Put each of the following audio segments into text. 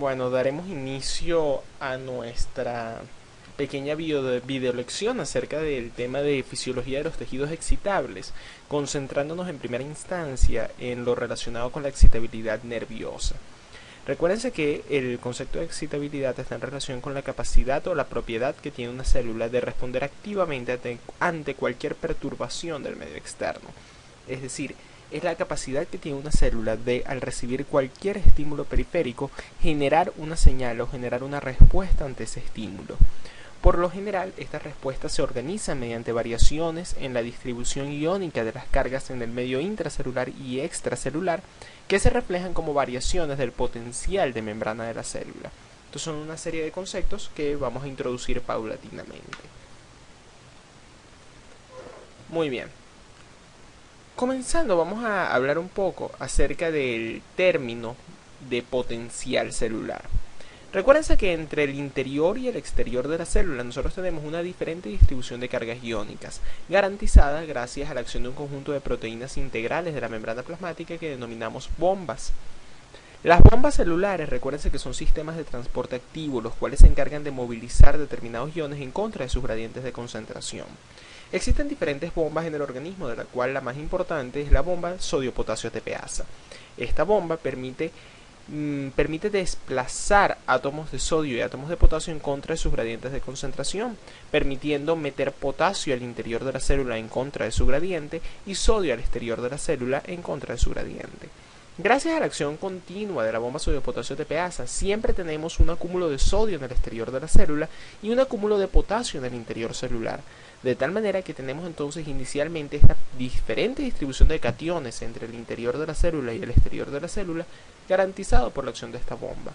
Bueno, daremos inicio a nuestra pequeña videolección acerca del tema de fisiología de los tejidos excitables, concentrándonos en primera instancia en lo relacionado con la excitabilidad nerviosa. Recuérdense que el concepto de excitabilidad está en relación con la capacidad o la propiedad que tiene una célula de responder activamente ante cualquier perturbación del medio externo. Es decir, es la capacidad que tiene una célula de, al recibir cualquier estímulo periférico, generar una señal o generar una respuesta ante ese estímulo. Por lo general, estas respuestas se organizan mediante variaciones en la distribución iónica de las cargas en el medio intracelular y extracelular, que se reflejan como variaciones del potencial de membrana de la célula. Estos son una serie de conceptos que vamos a introducir paulatinamente. Muy bien. Comenzando, vamos a hablar un poco acerca del término de potencial celular. Recuérdense que entre el interior y el exterior de la célula nosotros tenemos una diferente distribución de cargas iónicas, garantizada gracias a la acción de un conjunto de proteínas integrales de la membrana plasmática que denominamos bombas. Las bombas celulares, recuérdense que son sistemas de transporte activo, los cuales se encargan de movilizar determinados iones en contra de sus gradientes de concentración. Existen diferentes bombas en el organismo, de la cual la más importante es la bomba sodio-potasio ATPasa. Esta bomba permite desplazar átomos de sodio y átomos de potasio en contra de sus gradientes de concentración, permitiendo meter potasio al interior de la célula en contra de su gradiente y sodio al exterior de la célula en contra de su gradiente. Gracias a la acción continua de la bomba sodio-potasio ATPasa, siempre tenemos un acúmulo de sodio en el exterior de la célula y un acúmulo de potasio en el interior celular, de tal manera que tenemos entonces inicialmente esta diferente distribución de cationes entre el interior de la célula y el exterior de la célula, garantizado por la acción de esta bomba.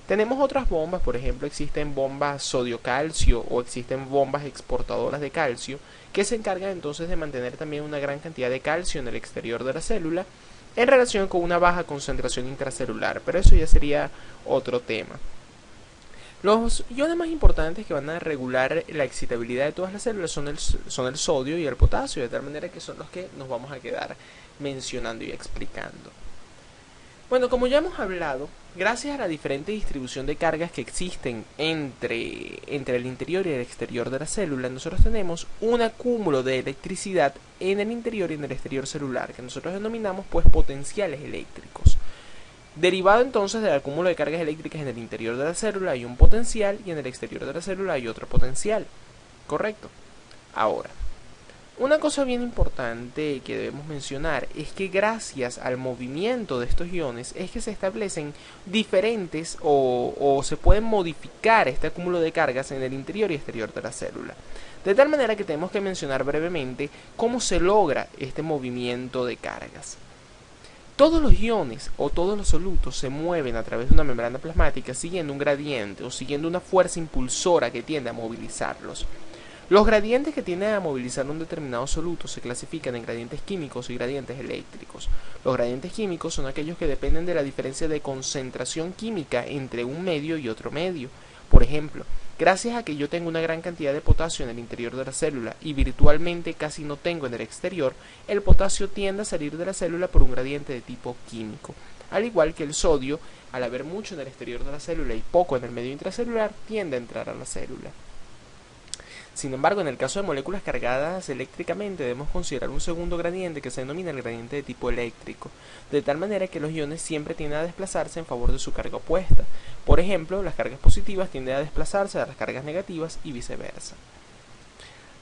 Tenemos otras bombas, por ejemplo, existen bombas sodio-calcio o existen bombas exportadoras de calcio, que se encargan entonces de mantener también una gran cantidad de calcio en el exterior de la célula, en relación con una baja concentración intracelular, pero eso ya sería otro tema. Los iones más importantes que van a regular la excitabilidad de todas las células son el sodio y el potasio, de tal manera que son los que nos vamos a quedar mencionando y explicando. Bueno, como ya hemos hablado, gracias a la diferente distribución de cargas que existen entre el interior y el exterior de la célula, nosotros tenemos un acúmulo de electricidad en el interior y en el exterior celular, que nosotros denominamos pues potenciales eléctricos. Derivado entonces del acúmulo de cargas eléctricas en el interior de la célula hay un potencial y en el exterior de la célula hay otro potencial. ¿Correcto? Ahora, una cosa bien importante que debemos mencionar es que gracias al movimiento de estos iones es que se establecen diferentes o se pueden modificar este acúmulo de cargas en el interior y exterior de la célula. De tal manera que tenemos que mencionar brevemente cómo se logra este movimiento de cargas. Todos los iones o todos los solutos se mueven a través de una membrana plasmática siguiendo un gradiente o siguiendo una fuerza impulsora que tiende a movilizarlos. Los gradientes que tienden a movilizar un determinado soluto se clasifican en gradientes químicos y gradientes eléctricos. Los gradientes químicos son aquellos que dependen de la diferencia de concentración química entre un medio y otro medio. Por ejemplo, gracias a que yo tengo una gran cantidad de potasio en el interior de la célula y virtualmente casi no tengo en el exterior, el potasio tiende a salir de la célula por un gradiente de tipo químico. Al igual que el sodio, al haber mucho en el exterior de la célula y poco en el medio intracelular, tiende a entrar a la célula. Sin embargo, en el caso de moléculas cargadas eléctricamente debemos considerar un segundo gradiente que se denomina el gradiente de tipo eléctrico, de tal manera que los iones siempre tienden a desplazarse en favor de su carga opuesta. Por ejemplo, las cargas positivas tienden a desplazarse a las cargas negativas y viceversa.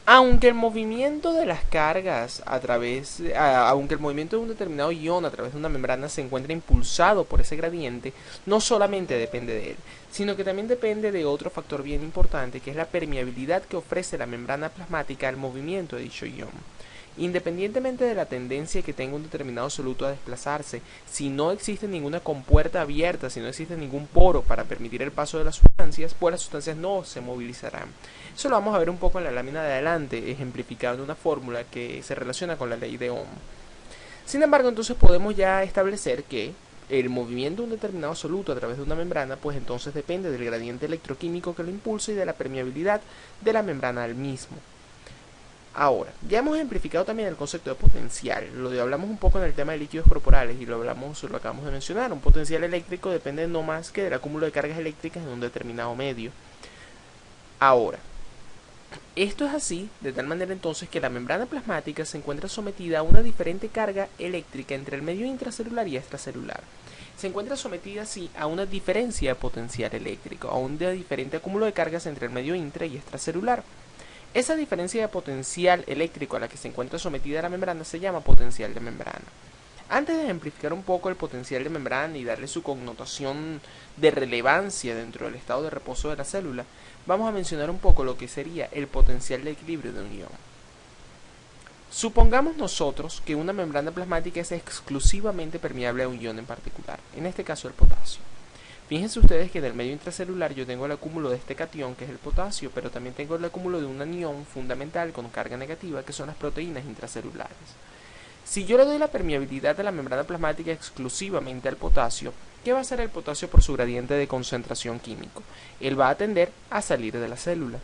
Aunque el movimiento de las cargas aunque el movimiento de un determinado ion a través de una membrana se encuentra impulsado por ese gradiente, no solamente depende de él, sino que también depende de otro factor bien importante, que es la permeabilidad que ofrece la membrana plasmática al movimiento de dicho ion. Independientemente de la tendencia que tenga un determinado soluto a desplazarse, si no existe ninguna compuerta abierta, si no existe ningún poro para permitir el paso de las sustancias, pues las sustancias no se movilizarán. Eso lo vamos a ver un poco en la lámina de adelante, ejemplificado en una fórmula que se relaciona con la ley de Ohm. Sin embargo, entonces podemos ya establecer que el movimiento de un determinado soluto a través de una membrana, pues entonces depende del gradiente electroquímico que lo impulsa y de la permeabilidad de la membrana al mismo. Ahora, ya hemos ejemplificado también el concepto de potencial. Lo hablamos un poco en el tema de líquidos corporales y lo acabamos de mencionar. Un potencial eléctrico depende no más que del acúmulo de cargas eléctricas en un determinado medio. Ahora, esto es así de tal manera entonces que la membrana plasmática se encuentra sometida a una diferente carga eléctrica entre el medio intracelular y extracelular. Se encuentra sometida así a una diferencia de potencial eléctrico, a un diferente acúmulo de cargas entre el medio intra y extracelular. Esa diferencia de potencial eléctrico a la que se encuentra sometida la membrana se llama potencial de membrana. Antes de ejemplificar un poco el potencial de membrana y darle su connotación de relevancia dentro del estado de reposo de la célula, vamos a mencionar un poco lo que sería el potencial de equilibrio de unión. Supongamos nosotros que una membrana plasmática es exclusivamente permeable a un ion en particular, en este caso el potasio. Fíjense ustedes que en el medio intracelular yo tengo el acúmulo de este catión, que es el potasio, pero también tengo el acúmulo de un anión fundamental con carga negativa, que son las proteínas intracelulares. Si yo le doy la permeabilidad de la membrana plasmática exclusivamente al potasio, ¿qué va a hacer el potasio por su gradiente de concentración químico? Él va a tender a salir de la célula.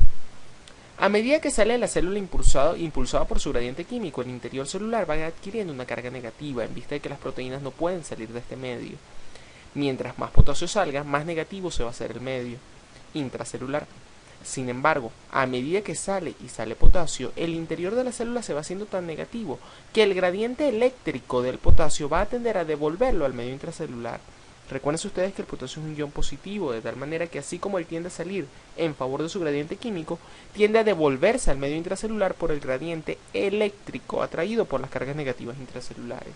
A medida que sale de la célula impulsada por su gradiente químico, el interior celular va adquiriendo una carga negativa en vista de que las proteínas no pueden salir de este medio. Mientras más potasio salga, más negativo se va a hacer el medio intracelular. Sin embargo, a medida que sale potasio, el interior de la célula se va haciendo tan negativo que el gradiente eléctrico del potasio va a tender a devolverlo al medio intracelular. Recuerden ustedes que el potasio es un ion positivo, de tal manera que así como él tiende a salir en favor de su gradiente químico, tiende a devolverse al medio intracelular por el gradiente eléctrico atraído por las cargas negativas intracelulares.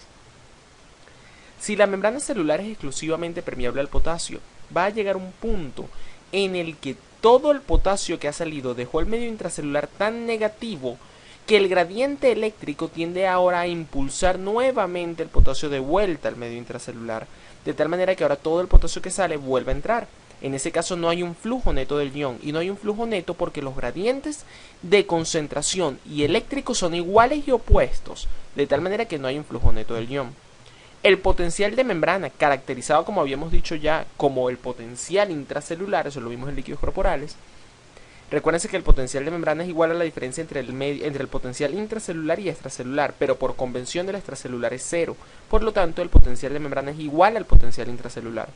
Si la membrana celular es exclusivamente permeable al potasio, va a llegar un punto en el que todo el potasio que ha salido dejó el medio intracelular tan negativo que el gradiente eléctrico tiende ahora a impulsar nuevamente el potasio de vuelta al medio intracelular, de tal manera que ahora todo el potasio que sale vuelve a entrar. En ese caso no hay un flujo neto del ion, y no hay un flujo neto porque los gradientes de concentración y eléctrico son iguales y opuestos, de tal manera que no hay un flujo neto del ion. El potencial de membrana, caracterizado como habíamos dicho ya como el potencial intracelular, eso lo vimos en líquidos corporales. Recuérdense que el potencial de membrana es igual a la diferencia entre el potencial intracelular y extracelular, pero por convención el extracelular es cero. Por lo tanto, el potencial de membrana es igual al potencial intracelular.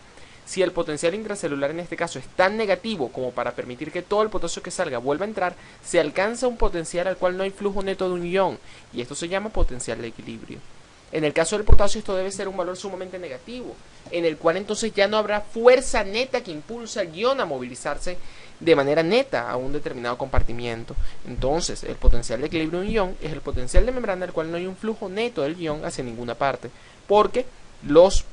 Si el potencial intracelular en este caso es tan negativo como para permitir que todo el potasio que salga vuelva a entrar, se alcanza un potencial al cual no hay flujo neto de un ion, y esto se llama potencial de equilibrio. En el caso del potasio esto debe ser un valor sumamente negativo, en el cual entonces ya no habrá fuerza neta que impulsa al ion a movilizarse de manera neta a un determinado compartimiento. Entonces el potencial de equilibrio de un ion es el potencial de membrana al cual no hay un flujo neto del ion hacia ninguna parte, porque los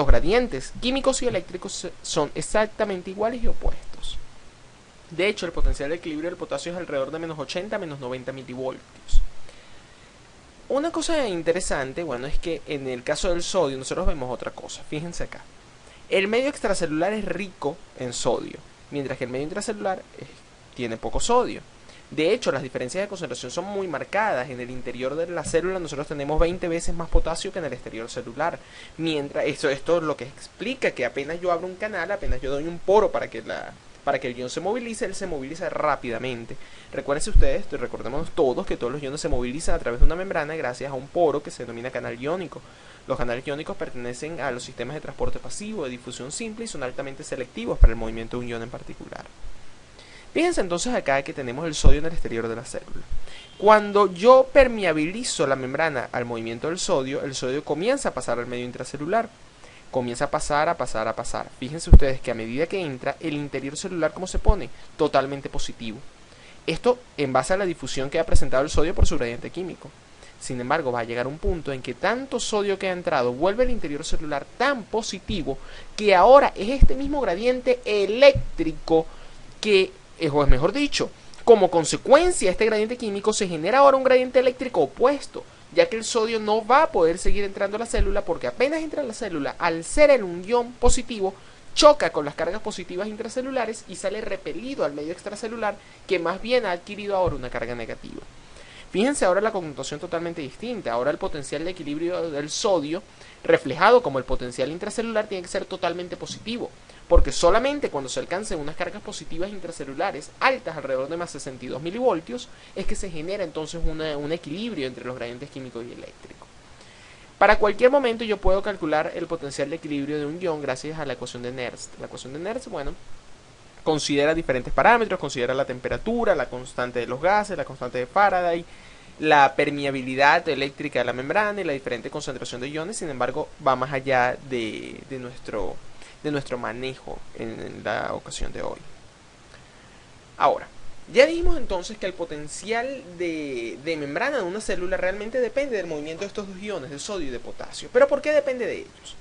gradientes químicos y eléctricos son exactamente iguales y opuestos. De hecho, el potencial de equilibrio del potasio es alrededor de menos 80 a menos 90 milivoltios. Una cosa interesante, bueno, es que en el caso del sodio nosotros vemos otra cosa. Fíjense acá. El medio extracelular es rico en sodio, mientras que el medio intracelular tiene poco sodio. De hecho, las diferencias de concentración son muy marcadas. En el interior de la célula nosotros tenemos 20 veces más potasio que en el exterior celular. Mientras esto es lo que explica que apenas yo abro un canal, apenas yo doy un poro para que el ion se movilice, él se moviliza rápidamente. Recuérdense ustedes, recordemos todos que todos los iones se movilizan a través de una membrana gracias a un poro que se denomina canal iónico. Los canales iónicos pertenecen a los sistemas de transporte pasivo, de difusión simple y son altamente selectivos para el movimiento de un ion en particular. Fíjense entonces acá que tenemos el sodio en el exterior de la célula. Cuando yo permeabilizo la membrana al movimiento del sodio, el sodio comienza a pasar al medio intracelular. Comienza a pasar. Fíjense ustedes que a medida que entra, el interior celular, ¿cómo se pone? Totalmente positivo. Esto en base a la difusión que ha presentado el sodio por su gradiente químico. Sin embargo, va a llegar un punto en que tanto sodio que ha entrado vuelve el interior celular tan positivo que ahora es este mismo gradiente eléctrico que, o es mejor dicho, como consecuencia de este gradiente químico se genera ahora un gradiente eléctrico opuesto, ya que el sodio no va a poder seguir entrando a la célula porque apenas entra a la célula, al ser el un ion positivo, choca con las cargas positivas intracelulares y sale repelido al medio extracelular, que más bien ha adquirido ahora una carga negativa. Fíjense ahora la connotación totalmente distinta. Ahora el potencial de equilibrio del sodio, reflejado como el potencial intracelular, tiene que ser totalmente positivo, porque solamente cuando se alcancen unas cargas positivas intracelulares altas, alrededor de más 62 milivoltios, es que se genera entonces un equilibrio entre los gradientes químicos y eléctricos. Para cualquier momento yo puedo calcular el potencial de equilibrio de un ion gracias a la ecuación de Nernst. La ecuación de Nernst, bueno, considera diferentes parámetros, considera la temperatura, la constante de los gases, la constante de Faraday, la permeabilidad eléctrica de la membrana y la diferente concentración de iones. Sin embargo, va más allá de nuestro manejo en la ocasión de hoy. Ahora, ya dijimos entonces que el potencial de membrana de una célula realmente depende del movimiento de estos dos iones, de sodio y de potasio. ¿Pero por qué depende de ellos?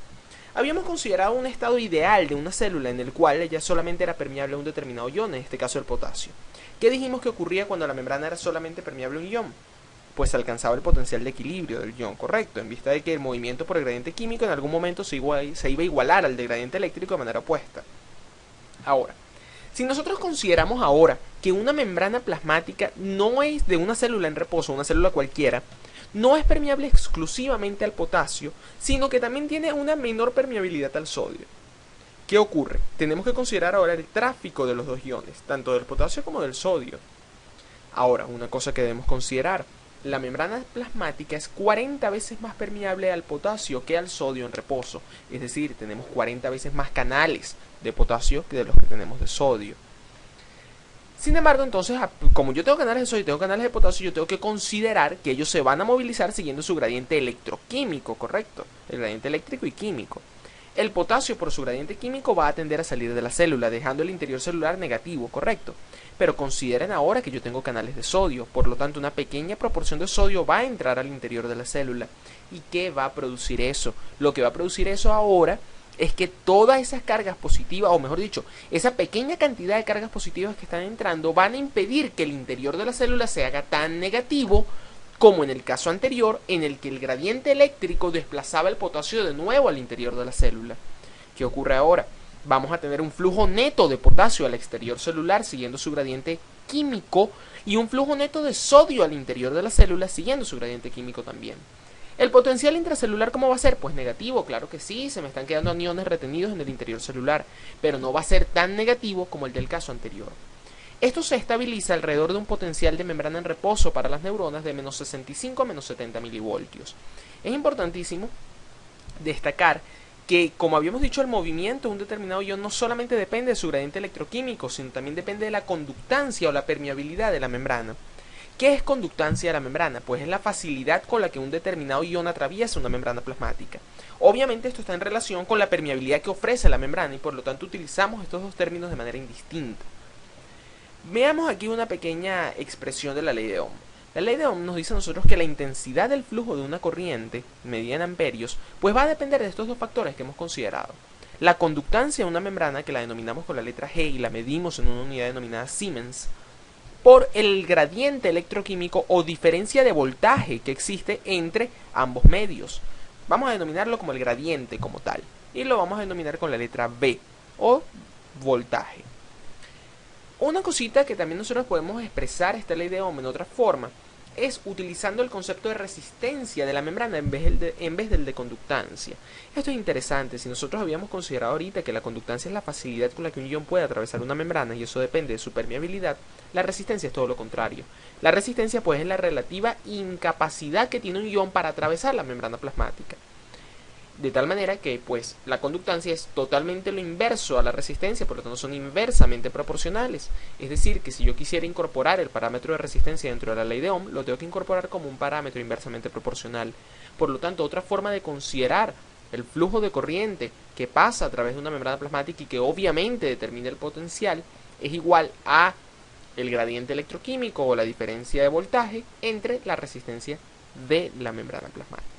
Habíamos considerado un estado ideal de una célula en el cual ella solamente era permeable a un determinado ion, en este caso el potasio. ¿Qué dijimos que ocurría cuando la membrana era solamente permeable a un ion? Pues alcanzaba el potencial de equilibrio del ion, correcto, en vista de que el movimiento por el gradiente químico en algún momento se iba a igualar al del gradiente eléctrico de manera opuesta. Ahora, si nosotros consideramos ahora que una membrana plasmática no es de una célula en reposo, una célula cualquiera, no es permeable exclusivamente al potasio, sino que también tiene una menor permeabilidad al sodio. ¿Qué ocurre? Tenemos que considerar ahora el tráfico de los dos iones, tanto del potasio como del sodio. Ahora, una cosa que debemos considerar: la membrana plasmática es 40 veces más permeable al potasio que al sodio en reposo. Es decir, tenemos 40 veces más canales de potasio que de los que tenemos de sodio. Sin embargo, entonces, como yo tengo canales de sodio y tengo canales de potasio, yo tengo que considerar que ellos se van a movilizar siguiendo su gradiente electroquímico, ¿correcto? El gradiente eléctrico y químico. El potasio, por su gradiente químico, va a tender a salir de la célula, dejando el interior celular negativo, ¿correcto? Pero consideren ahora que yo tengo canales de sodio, por lo tanto una pequeña proporción de sodio va a entrar al interior de la célula. ¿Y qué va a producir eso? Lo que va a producir eso ahora es que todas esas cargas positivas, o mejor dicho, esa pequeña cantidad de cargas positivas que están entrando, van a impedir que el interior de la célula se haga tan negativo como en el caso anterior, en el que el gradiente eléctrico desplazaba el potasio de nuevo al interior de la célula. ¿Qué ocurre ahora? Vamos a tener un flujo neto de potasio al exterior celular siguiendo su gradiente químico y un flujo neto de sodio al interior de la célula siguiendo su gradiente químico también. ¿El potencial intracelular cómo va a ser? Pues negativo, claro que sí, se me están quedando aniones retenidos en el interior celular, pero no va a ser tan negativo como el del caso anterior. Esto se estabiliza alrededor de un potencial de membrana en reposo para las neuronas de menos 65 a menos 70 milivoltios. Es importantísimo destacar que, como habíamos dicho, el movimiento de un determinado ion no solamente depende de su gradiente electroquímico, sino también depende de la conductancia o la permeabilidad de la membrana. ¿Qué es conductancia de la membrana? Pues es la facilidad con la que un determinado ion atraviesa una membrana plasmática. Obviamente esto está en relación con la permeabilidad que ofrece la membrana y por lo tanto utilizamos estos dos términos de manera indistinta. Veamos aquí una pequeña expresión de la ley de Ohm. La ley de Ohm nos dice a nosotros que la intensidad del flujo de una corriente, medida en amperios, pues va a depender de estos dos factores que hemos considerado. La conductancia de una membrana, que la denominamos con la letra G y la medimos en una unidad denominada Siemens, por el gradiente electroquímico o diferencia de voltaje que existe entre ambos medios. Vamos a denominarlo como el gradiente como tal, y lo vamos a denominar con la letra V, o voltaje. Una cosita que también nosotros podemos expresar esta ley de Ohm en otra forma es utilizando el concepto de resistencia de la membrana en vez del de conductancia. Esto es interesante. Si nosotros habíamos considerado ahorita que la conductancia es la facilidad con la que un ion puede atravesar una membrana y eso depende de su permeabilidad, la resistencia es todo lo contrario. La resistencia pues es la relativa incapacidad que tiene un ion para atravesar la membrana plasmática. De tal manera que pues la conductancia es totalmente lo inverso a la resistencia, por lo tanto son inversamente proporcionales. Es decir, que si yo quisiera incorporar el parámetro de resistencia dentro de la ley de Ohm, lo tengo que incorporar como un parámetro inversamente proporcional. Por lo tanto, otra forma de considerar el flujo de corriente que pasa a través de una membrana plasmática y que obviamente determina el potencial es igual a el gradiente electroquímico o la diferencia de voltaje entre la resistencia de la membrana plasmática.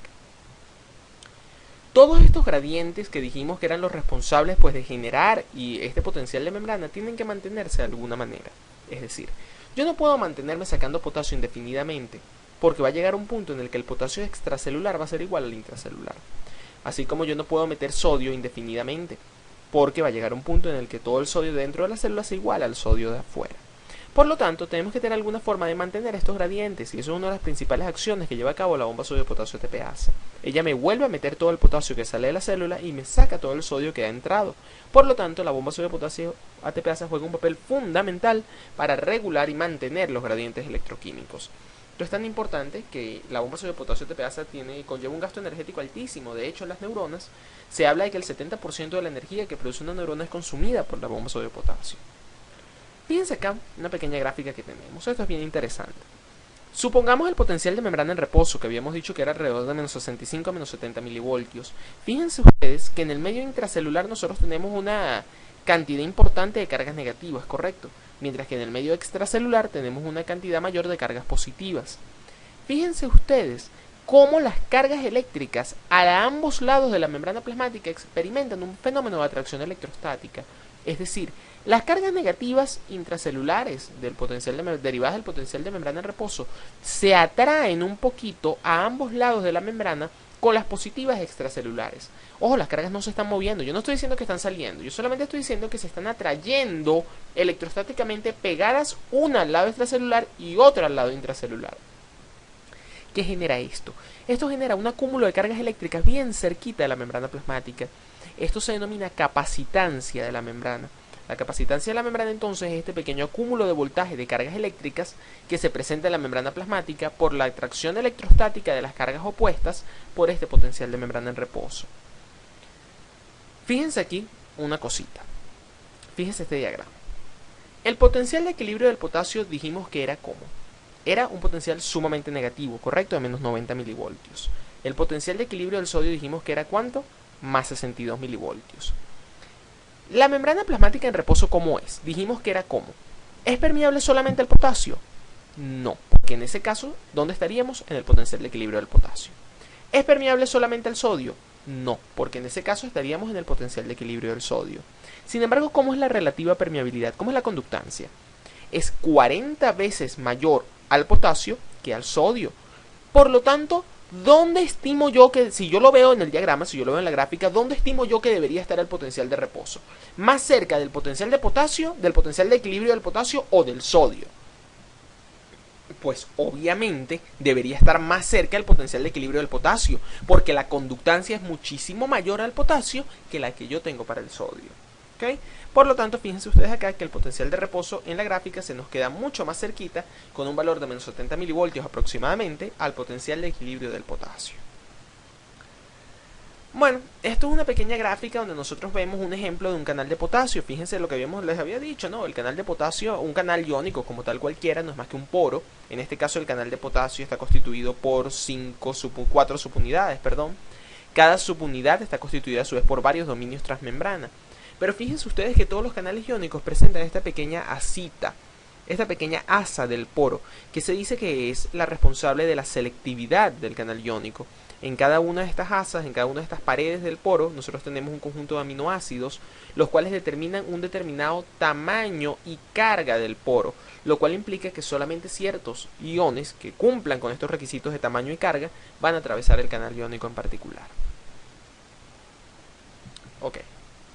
Todos estos gradientes que dijimos que eran los responsables pues de generar y este potencial de membrana tienen que mantenerse de alguna manera. Es decir, yo no puedo mantenerme sacando potasio indefinidamente porque va a llegar un punto en el que el potasio extracelular va a ser igual al intracelular. Así como yo no puedo meter sodio indefinidamente porque va a llegar un punto en el que todo el sodio dentro de la célula es igual al sodio de afuera. Por lo tanto, tenemos que tener alguna forma de mantener estos gradientes, y eso es una de las principales acciones que lleva a cabo la bomba sodio potasio ATPase. Ella me vuelve a meter todo el potasio que sale de la célula y me saca todo el sodio que ha entrado. Por lo tanto, la bomba sodio potasio ATPase juega un papel fundamental para regular y mantener los gradientes electroquímicos. Esto es tan importante que la bomba sodio potasio ATPase conlleva un gasto energético altísimo. De hecho, en las neuronas se habla de que el 70% de la energía que produce una neurona es consumida por la bomba sodio potasio. Fíjense acá una pequeña gráfica que tenemos. Esto es bien interesante. Supongamos el potencial de membrana en reposo, que habíamos dicho que era alrededor de menos 65 a menos 70 milivoltios. Fíjense ustedes que en el medio intracelular nosotros tenemos una cantidad importante de cargas negativas, ¿correcto? Mientras que en el medio extracelular tenemos una cantidad mayor de cargas positivas. Fíjense ustedes cómo las cargas eléctricas a ambos lados de la membrana plasmática experimentan un fenómeno de atracción electrostática. Es decir, las cargas negativas intracelulares derivadas del potencial de membrana en reposo se atraen un poquito a ambos lados de la membrana con las positivas extracelulares. Ojo, las cargas no se están moviendo. Yo no estoy diciendo que están saliendo. Yo solamente estoy diciendo que se están atrayendo electrostáticamente pegadas una al lado extracelular y otra al lado intracelular. ¿Qué genera esto? Esto genera un acúmulo de cargas eléctricas bien cerquita de la membrana plasmática. Esto se denomina capacitancia de la membrana. La capacitancia de la membrana entonces es este pequeño acúmulo de voltaje de cargas eléctricas que se presenta en la membrana plasmática por la atracción electrostática de las cargas opuestas por este potencial de membrana en reposo. Fíjense aquí una cosita. Fíjense este diagrama. El potencial de equilibrio del potasio dijimos que era ¿cómo? Era un potencial sumamente negativo, correcto, de menos 90 milivoltios. El potencial de equilibrio del sodio dijimos que era ¿cuánto? Más 62 milivoltios. La membrana plasmática en reposo, ¿cómo es? Dijimos que era ¿cómo? ¿Es permeable solamente al potasio? No, porque en ese caso, ¿dónde estaríamos? En el potencial de equilibrio del potasio. ¿Es permeable solamente al sodio? No, porque en ese caso estaríamos en el potencial de equilibrio del sodio. Sin embargo, ¿cómo es la relativa permeabilidad? ¿Cómo es la conductancia? Es 40 veces mayor al potasio que al sodio. Por lo tanto, ¿dónde estimo yo que, si yo lo veo en el diagrama, si yo lo veo en la gráfica, dónde estimo yo que debería estar el potencial de reposo? ¿Más cerca del potencial de potasio, del potencial de equilibrio del potasio o del sodio? Pues obviamente debería estar más cerca del potencial de equilibrio del potasio, porque la conductancia es muchísimo mayor al potasio que la que yo tengo para el sodio. ¿Okay? Por lo tanto, fíjense ustedes acá que el potencial de reposo en la gráfica se nos queda mucho más cerquita, con un valor de menos 70 milivoltios aproximadamente, al potencial de equilibrio del potasio. Bueno, esto es una pequeña gráfica donde nosotros vemos un ejemplo de un canal de potasio. Fíjense lo que les había dicho, ¿no? El canal de potasio, un canal iónico como tal cualquiera, no es más que un poro. En este caso el canal de potasio está constituido por 4 subunidades, perdón. Cada subunidad está constituida a su vez por varios dominios transmembrana. Pero fíjense ustedes que todos los canales iónicos presentan esta pequeña asita, esta pequeña asa del poro, que se dice que es la responsable de la selectividad del canal iónico. En cada una de estas asas, en cada una de estas paredes del poro, nosotros tenemos un conjunto de aminoácidos, los cuales determinan un determinado tamaño y carga del poro, lo cual implica que solamente ciertos iones que cumplan con estos requisitos de tamaño y carga van a atravesar el canal iónico en particular. Ok,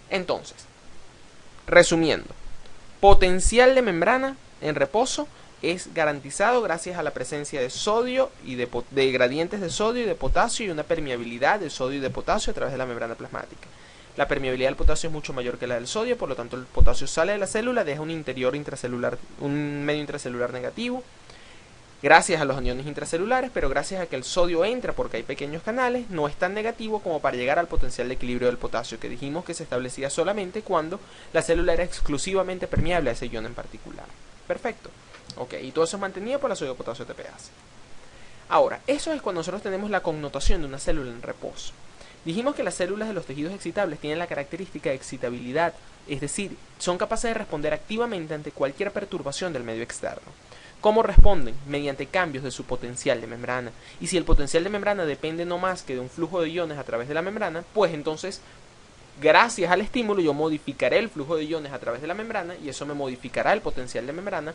entonces, resumiendo, potencial de membrana en reposo es garantizado gracias a la presencia de sodio y de gradientes de sodio y de potasio y una permeabilidad de sodio y de potasio a través de la membrana plasmática. La permeabilidad del potasio es mucho mayor que la del sodio, por lo tanto el potasio sale de la célula, deja un medio intracelular negativo, gracias a los aniones intracelulares, pero gracias a que el sodio entra porque hay pequeños canales, no es tan negativo como para llegar al potencial de equilibrio del potasio, que dijimos que se establecía solamente cuando la célula era exclusivamente permeable a ese ion en particular. Perfecto. Ok, y todo eso es mantenido por la sodio potasio ATPase. Ahora, eso es cuando nosotros tenemos la connotación de una célula en reposo. Dijimos que las células de los tejidos excitables tienen la característica de excitabilidad, es decir, son capaces de responder activamente ante cualquier perturbación del medio externo. ¿Cómo responden? Mediante cambios de su potencial de membrana. Y si el potencial de membrana depende no más que de un flujo de iones a través de la membrana, pues entonces, gracias al estímulo, yo modificaré el flujo de iones a través de la membrana y eso me modificará el potencial de membrana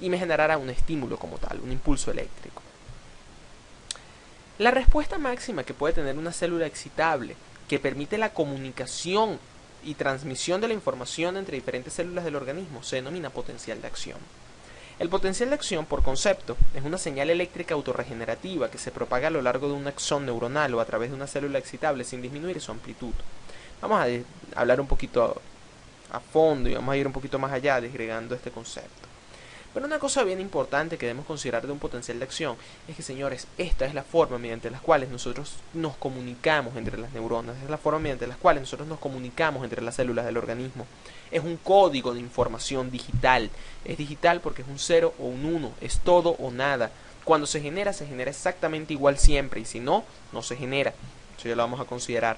y me generará un estímulo como tal, un impulso eléctrico. La respuesta máxima que puede tener una célula excitable, que permite la comunicación y transmisión de la información entre diferentes células del organismo, se denomina potencial de acción. El potencial de acción, por concepto, es una señal eléctrica autorregenerativa que se propaga a lo largo de un axón neuronal o a través de una célula excitable sin disminuir su amplitud. Vamos a hablar un poquito a fondo y vamos a ir un poquito más allá desgregando este concepto. Pero una cosa bien importante que debemos considerar de un potencial de acción es que, señores, esta es la forma mediante la cual nosotros nos comunicamos entre las neuronas, es la forma mediante la cual nosotros nos comunicamos entre las células del organismo. Es un código de información digital. Es digital porque es un 0 o un 1, es todo o nada. Cuando se genera exactamente igual siempre, y si no, no se genera. Eso ya lo vamos a considerar.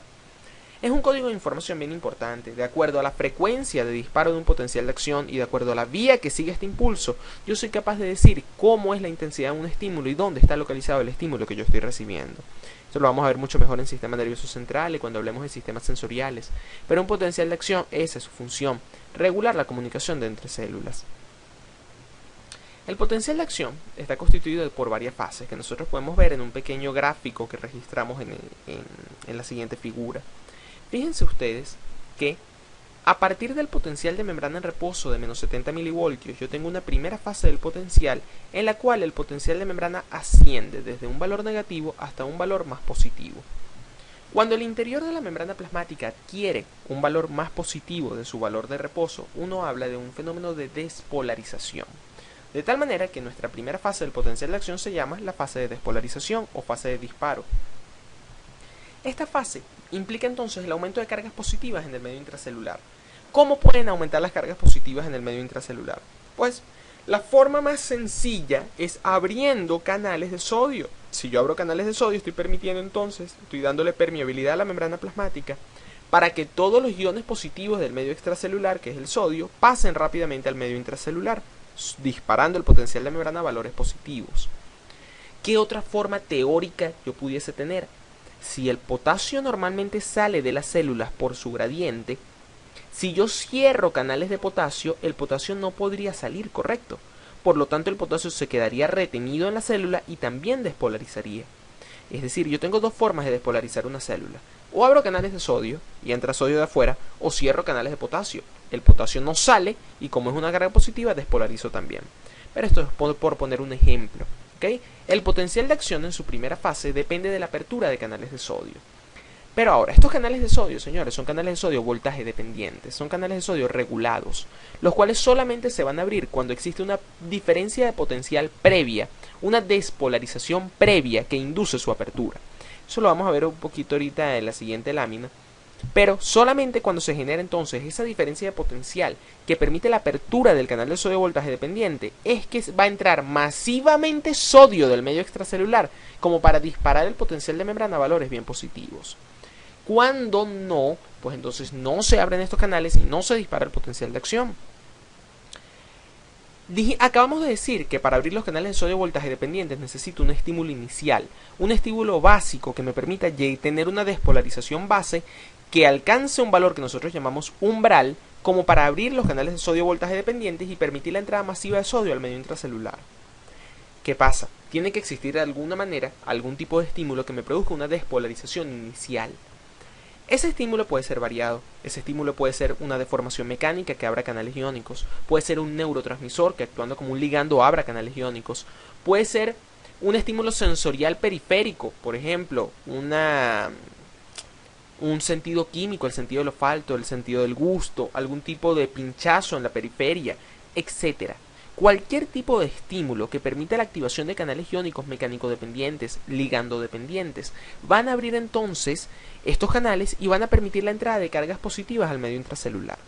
Es un código de información bien importante. De acuerdo a la frecuencia de disparo de un potencial de acción y de acuerdo a la vía que sigue este impulso, yo soy capaz de decir cómo es la intensidad de un estímulo y dónde está localizado el estímulo que yo estoy recibiendo. Esto lo vamos a ver mucho mejor en sistema nervioso central y cuando hablemos de sistemas sensoriales. Pero un potencial de acción, esa es su función, regular la comunicación de entre células. El potencial de acción está constituido por varias fases que nosotros podemos ver en un pequeño gráfico que registramos en la siguiente figura. Fíjense ustedes que a partir del potencial de membrana en reposo de menos 70 milivoltios, yo tengo una primera fase del potencial en la cual el potencial de membrana asciende desde un valor negativo hasta un valor más positivo. Cuando el interior de la membrana plasmática adquiere un valor más positivo de su valor de reposo, uno habla de un fenómeno de despolarización. De tal manera que nuestra primera fase del potencial de acción se llama la fase de despolarización o fase de disparo. Esta fase implica entonces el aumento de cargas positivas en el medio intracelular. ¿Cómo pueden aumentar las cargas positivas en el medio intracelular? Pues la forma más sencilla es abriendo canales de sodio. Si yo abro canales de sodio, estoy dándole permeabilidad a la membrana plasmática para que todos los iones positivos del medio extracelular, que es el sodio, pasen rápidamente al medio intracelular, disparando el potencial de membrana a valores positivos. ¿Qué otra forma teórica yo pudiese tener? Si el potasio normalmente sale de las células por su gradiente, si yo cierro canales de potasio, el potasio no podría salir, ¿correcto? Por lo tanto, el potasio se quedaría retenido en la célula y también despolarizaría. Es decir, yo tengo dos formas de despolarizar una célula. O abro canales de sodio y entra sodio de afuera, o cierro canales de potasio. El potasio no sale y como es una carga positiva, despolarizo también. Pero esto es por poner un ejemplo. ¿Okay? El potencial de acción en su primera fase depende de la apertura de canales de sodio. Pero ahora, estos canales de sodio, señores, son canales de sodio voltaje dependientes, son canales de sodio regulados, los cuales solamente se van a abrir cuando existe una diferencia de potencial previa, una despolarización previa que induce su apertura. Eso lo vamos a ver un poquito ahorita en la siguiente lámina. Pero solamente cuando se genera entonces esa diferencia de potencial que permite la apertura del canal de sodio voltaje dependiente es que va a entrar masivamente sodio del medio extracelular como para disparar el potencial de membrana a valores bien positivos. Cuando no, pues entonces no se abren estos canales y no se dispara el potencial de acción. Acabamos de decir que para abrir los canales de sodio voltaje dependientes necesito un estímulo inicial, un estímulo básico que me permita tener una despolarización base que alcance un valor que nosotros llamamos umbral como para abrir los canales de sodio voltaje dependientes y permitir la entrada masiva de sodio al medio intracelular. ¿Qué pasa? Tiene que existir de alguna manera algún tipo de estímulo que me produzca una despolarización inicial. Ese estímulo puede ser variado. Ese estímulo puede ser una deformación mecánica que abra canales iónicos, puede ser un neurotransmisor que actuando como un ligando abra canales iónicos, puede ser un estímulo sensorial periférico, por ejemplo, un sentido químico, el sentido del olfato, el sentido del gusto, algún tipo de pinchazo en la periferia, etc. Cualquier tipo de estímulo que permita la activación de canales iónicos mecánico-dependientes, ligando-dependientes, van a abrir entonces estos canales y van a permitir la entrada de cargas positivas al medio intracelular.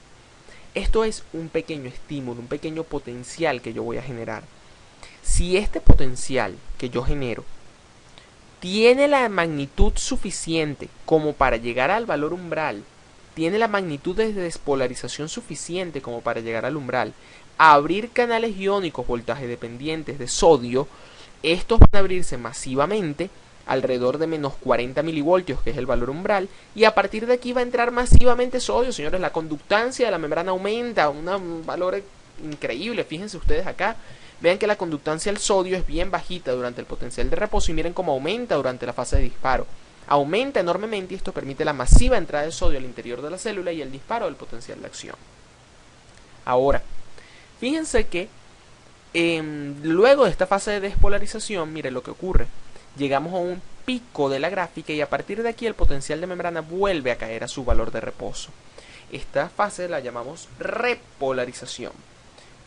Esto es un pequeño estímulo, un pequeño potencial que yo voy a generar. Si este potencial que yo genero tiene la magnitud suficiente como para llegar al valor umbral, tiene la magnitud de despolarización suficiente como para llegar al umbral, abrir canales iónicos voltaje dependientes de sodio, estos van a abrirse masivamente alrededor de menos 40 milivoltios, que es el valor umbral, y a partir de aquí va a entrar masivamente sodio, señores. La conductancia de la membrana aumenta, un valor increíble. Fíjense ustedes acá, vean que la conductancia al sodio es bien bajita durante el potencial de reposo y miren cómo aumenta durante la fase de disparo. Aumenta enormemente y esto permite la masiva entrada de sodio al interior de la célula y el disparo del potencial de acción. Ahora, fíjense que Luego de esta fase de despolarización, mire lo que ocurre. Llegamos a un pico de la gráfica y a partir de aquí el potencial de membrana vuelve a caer a su valor de reposo. Esta fase la llamamos repolarización.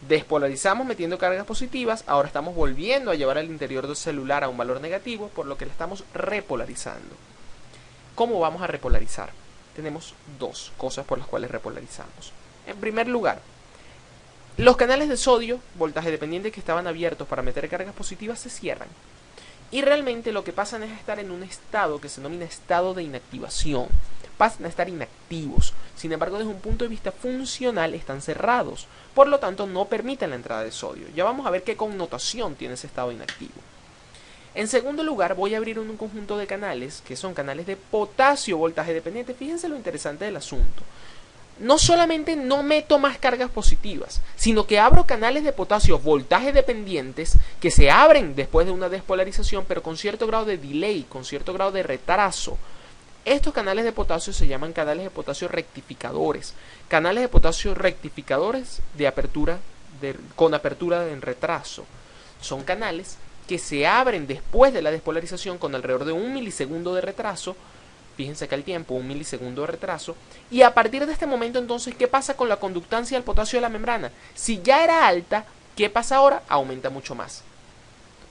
Despolarizamos metiendo cargas positivas, ahora estamos volviendo a llevar al interior del celular a un valor negativo, por lo que le estamos repolarizando. ¿Cómo vamos a repolarizar? Tenemos dos cosas por las cuales repolarizamos. En primer lugar, los canales de sodio, voltaje dependiente que estaban abiertos para meter cargas positivas, se cierran. Y realmente lo que pasan es estar en un estado que se denomina estado de inactivación. Pasan a estar inactivos. Sin embargo, desde un punto de vista funcional están cerrados. Por lo tanto, no permiten la entrada de sodio. Ya vamos a ver qué connotación tiene ese estado inactivo. En segundo lugar, voy a abrir un conjunto de canales que son canales de potasio voltaje dependiente. Fíjense lo interesante del asunto. No solamente no meto más cargas positivas, sino que abro canales de potasio voltaje dependientes que se abren después de una despolarización, pero con cierto grado de delay, con cierto grado de retraso. Estos canales de potasio se llaman canales de potasio rectificadores. Canales de potasio rectificadores de apertura con apertura en retraso. Son canales que se abren después de la despolarización con alrededor de 1 milisegundo de retraso. Fíjense acá el tiempo, 1 milisegundo de retraso. Y a partir de este momento entonces, ¿qué pasa con la conductancia del potasio de la membrana? Si ya era alta, ¿qué pasa ahora? Aumenta mucho más.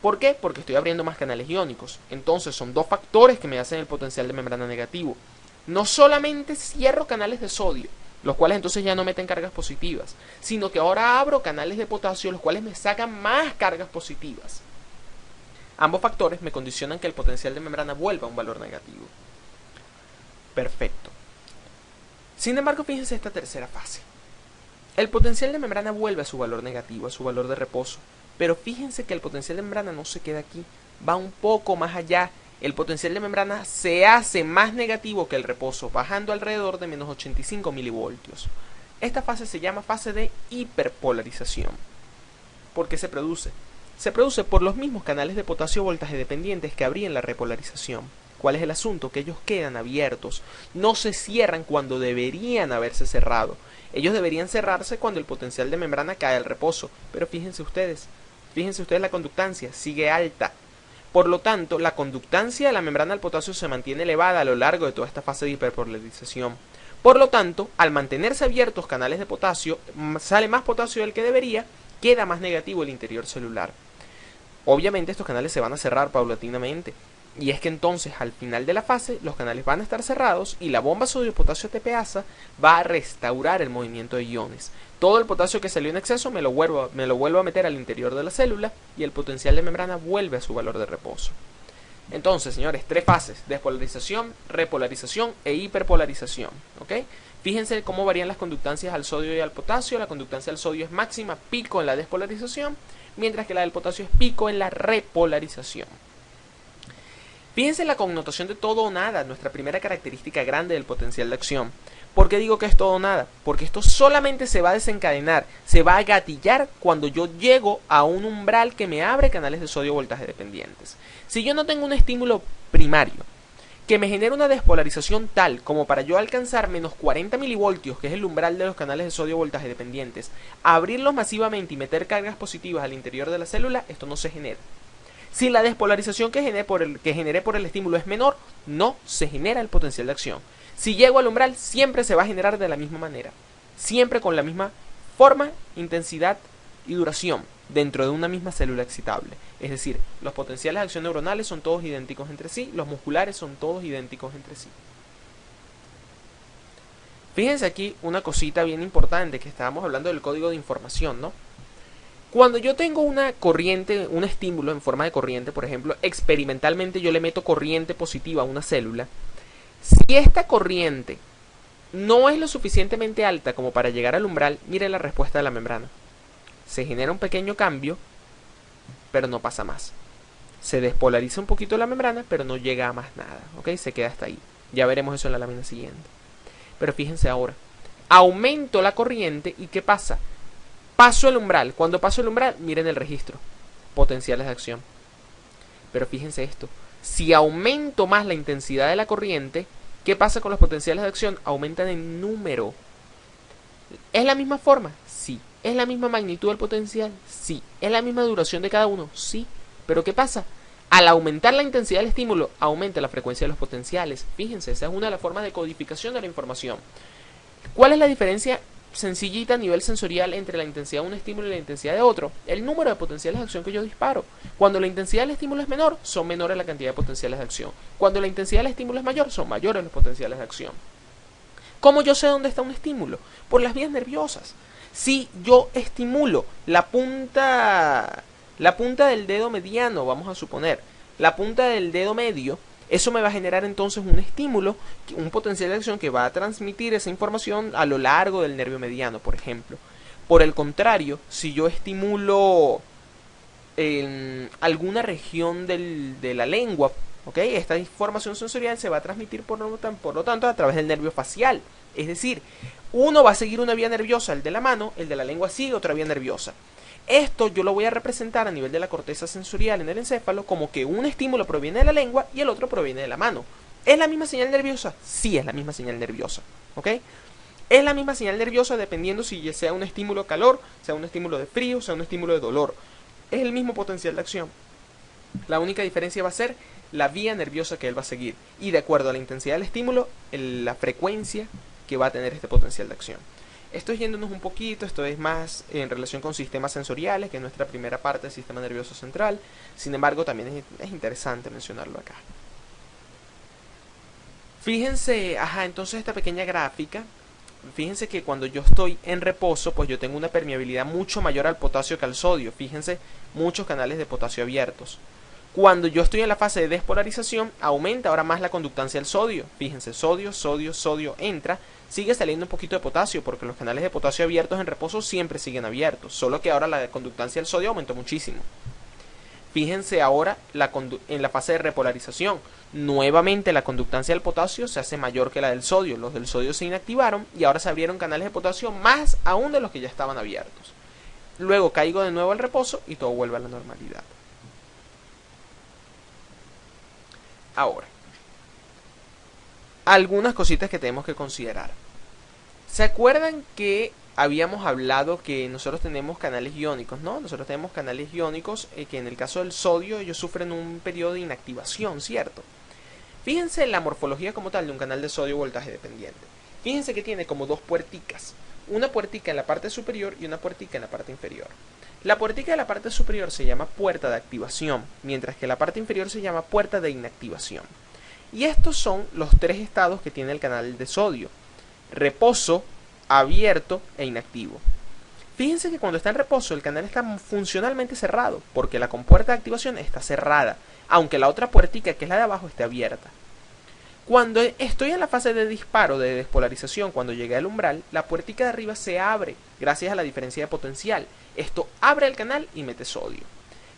¿Por qué? Porque estoy abriendo más canales iónicos. Entonces son dos factores que me hacen el potencial de membrana negativo. No solamente cierro canales de sodio, los cuales entonces ya no meten cargas positivas, sino que ahora abro canales de potasio, los cuales me sacan más cargas positivas. Ambos factores me condicionan que el potencial de membrana vuelva a un valor negativo. Perfecto. Sin embargo, fíjense esta tercera fase. El potencial de membrana vuelve a su valor negativo, a su valor de reposo. Pero fíjense que el potencial de membrana no se queda aquí, va un poco más allá. El potencial de membrana se hace más negativo que el reposo, bajando alrededor de menos 85 milivoltios. Esta fase se llama fase de hiperpolarización. ¿Por qué se produce? Se produce por los mismos canales de potasio voltaje dependientes que abrí en la repolarización. ¿Cuál es el asunto? Que ellos quedan abiertos, no se cierran cuando deberían haberse cerrado. Ellos deberían cerrarse cuando el potencial de membrana cae al reposo, pero fíjense ustedes la conductancia sigue alta. Por lo tanto, la conductancia de la membrana al potasio se mantiene elevada a lo largo de toda esta fase de hiperpolarización. Por lo tanto, al mantenerse abiertos canales de potasio, sale más potasio del que debería, queda más negativo el interior celular. Obviamente estos canales se van a cerrar paulatinamente. Y es que entonces al final de la fase los canales van a estar cerrados y la bomba sodio-potasio ATPasa va a restaurar el movimiento de iones. Todo el potasio que salió en exceso me lo vuelvo a meter al interior de la célula y el potencial de membrana vuelve a su valor de reposo. Entonces, señores, tres fases: despolarización, repolarización e hiperpolarización. ¿Ok? Fíjense cómo varían las conductancias al sodio y al potasio. La conductancia al sodio es máxima, pico en la despolarización, mientras que la del potasio es pico en la repolarización. Fíjense la connotación de todo o nada, nuestra primera característica grande del potencial de acción. ¿Por qué digo que es todo o nada? Porque esto solamente se va a desencadenar, se va a gatillar cuando yo llego a un umbral que me abre canales de sodio voltaje dependientes. Si yo no tengo un estímulo primario que me genere una despolarización tal como para yo alcanzar menos 40 milivoltios, que es el umbral de los canales de sodio voltaje dependientes, abrirlos masivamente y meter cargas positivas al interior de la célula, esto no se genera. Si la despolarización que generé por el estímulo es menor, no se genera el potencial de acción. Si llego al umbral, siempre se va a generar de la misma manera. Siempre con la misma forma, intensidad y duración dentro de una misma célula excitable. Es decir, los potenciales de acción neuronales son todos idénticos entre sí, los musculares son todos idénticos entre sí. Fíjense aquí una cosita bien importante, que estábamos hablando del código de información, ¿no? Cuando yo tengo una corriente, un estímulo en forma de corriente, por ejemplo, experimentalmente yo le meto corriente positiva a una célula. Si esta corriente no es lo suficientemente alta como para llegar al umbral, mire la respuesta de la membrana. Se genera un pequeño cambio, pero no pasa más. Se despolariza un poquito la membrana, pero no llega a más nada, ¿ok? Se queda hasta ahí. Ya veremos eso en la lámina siguiente. Pero fíjense ahora, aumento la corriente y ¿qué pasa? Paso el umbral. Cuando paso el umbral, miren el registro. Potenciales de acción. Pero fíjense esto. Si aumento más la intensidad de la corriente, ¿qué pasa con los potenciales de acción? Aumentan en número. ¿Es la misma forma? Sí. ¿Es la misma magnitud del potencial? Sí. ¿Es la misma duración de cada uno? Sí. Pero ¿qué pasa? Al aumentar la intensidad del estímulo, aumenta la frecuencia de los potenciales. Fíjense, esa es una de las formas de codificación de la información. ¿Cuál es la diferencia sencillita a nivel sensorial entre la intensidad de un estímulo y la intensidad de otro? El número de potenciales de acción que yo disparo. Cuando la intensidad del estímulo es menor, son menores la cantidad de potenciales de acción. Cuando la intensidad del estímulo es mayor, son mayores los potenciales de acción. ¿Cómo yo sé dónde está un estímulo? Por las vías nerviosas. Si yo estimulo la punta del dedo mediano, vamos a suponer, la punta del dedo medio, eso me va a generar entonces un estímulo, un potencial de acción que va a transmitir esa información a lo largo del nervio mediano, por ejemplo. Por el contrario, si yo estimulo en alguna región de la lengua, ¿okay? Esta información sensorial se va a transmitir por lo tanto a través del nervio facial. Es decir, uno va a seguir una vía nerviosa, el de la mano, el de la lengua sigue otra vía nerviosa. Esto yo lo voy a representar a nivel de la corteza sensorial en el encéfalo como que un estímulo proviene de la lengua y el otro proviene de la mano. ¿Es la misma señal nerviosa? Sí, es la misma señal nerviosa. ¿Ok? Es la misma señal nerviosa dependiendo si sea un estímulo de calor, sea un estímulo de frío, sea un estímulo de dolor. Es el mismo potencial de acción. La única diferencia va a ser la vía nerviosa que él va a seguir. Y de acuerdo a la intensidad del estímulo, la frecuencia que va a tener este potencial de acción. Esto es yéndonos un poquito, esto es más en relación con sistemas sensoriales, que es nuestra primera parte del sistema nervioso central. Sin embargo, también es interesante mencionarlo acá. Fíjense, entonces esta pequeña gráfica, fíjense que cuando yo estoy en reposo, pues yo tengo una permeabilidad mucho mayor al potasio que al sodio. Fíjense, muchos canales de potasio abiertos. Cuando yo estoy en la fase de despolarización, aumenta ahora más la conductancia del sodio. Fíjense, sodio, sodio, sodio entra. Sigue saliendo un poquito de potasio porque los canales de potasio abiertos en reposo siempre siguen abiertos. Solo que ahora la conductancia del sodio aumentó muchísimo. Fíjense ahora en la fase de repolarización. Nuevamente la conductancia del potasio se hace mayor que la del sodio. Los del sodio se inactivaron y ahora se abrieron canales de potasio más aún de los que ya estaban abiertos. Luego caigo de nuevo al reposo y todo vuelve a la normalidad. Ahora, algunas cositas que tenemos que considerar. ¿Se acuerdan que habíamos hablado que nosotros tenemos canales iónicos, ¿no? Nosotros tenemos canales iónicos que en el caso del sodio ellos sufren un periodo de inactivación, ¿cierto? Fíjense en la morfología como tal de un canal de sodio voltaje dependiente. Fíjense que tiene como dos puerticas. Una puertica en la parte superior y una puertica en la parte inferior. La puertica de la parte superior se llama puerta de activación, mientras que la parte inferior se llama puerta de inactivación. Y estos son los tres estados que tiene el canal de sodio: reposo, abierto e inactivo. Fíjense que cuando está en reposo el canal está funcionalmente cerrado, porque la compuerta de activación está cerrada, aunque la otra puertica, que es la de abajo, esté abierta. Cuando estoy en la fase de disparo, de despolarización, cuando llegué al umbral, la puertica de arriba se abre gracias a la diferencia de potencial. Esto abre el canal y mete sodio.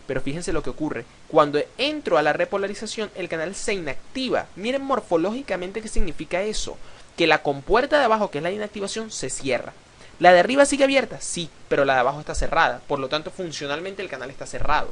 Pero fíjense lo que ocurre. Cuando entro a la repolarización, el canal se inactiva. Miren morfológicamente qué significa eso. Que la compuerta de abajo, que es la de inactivación, se cierra. ¿La de arriba sigue abierta? Sí, pero la de abajo está cerrada. Por lo tanto, funcionalmente el canal está cerrado.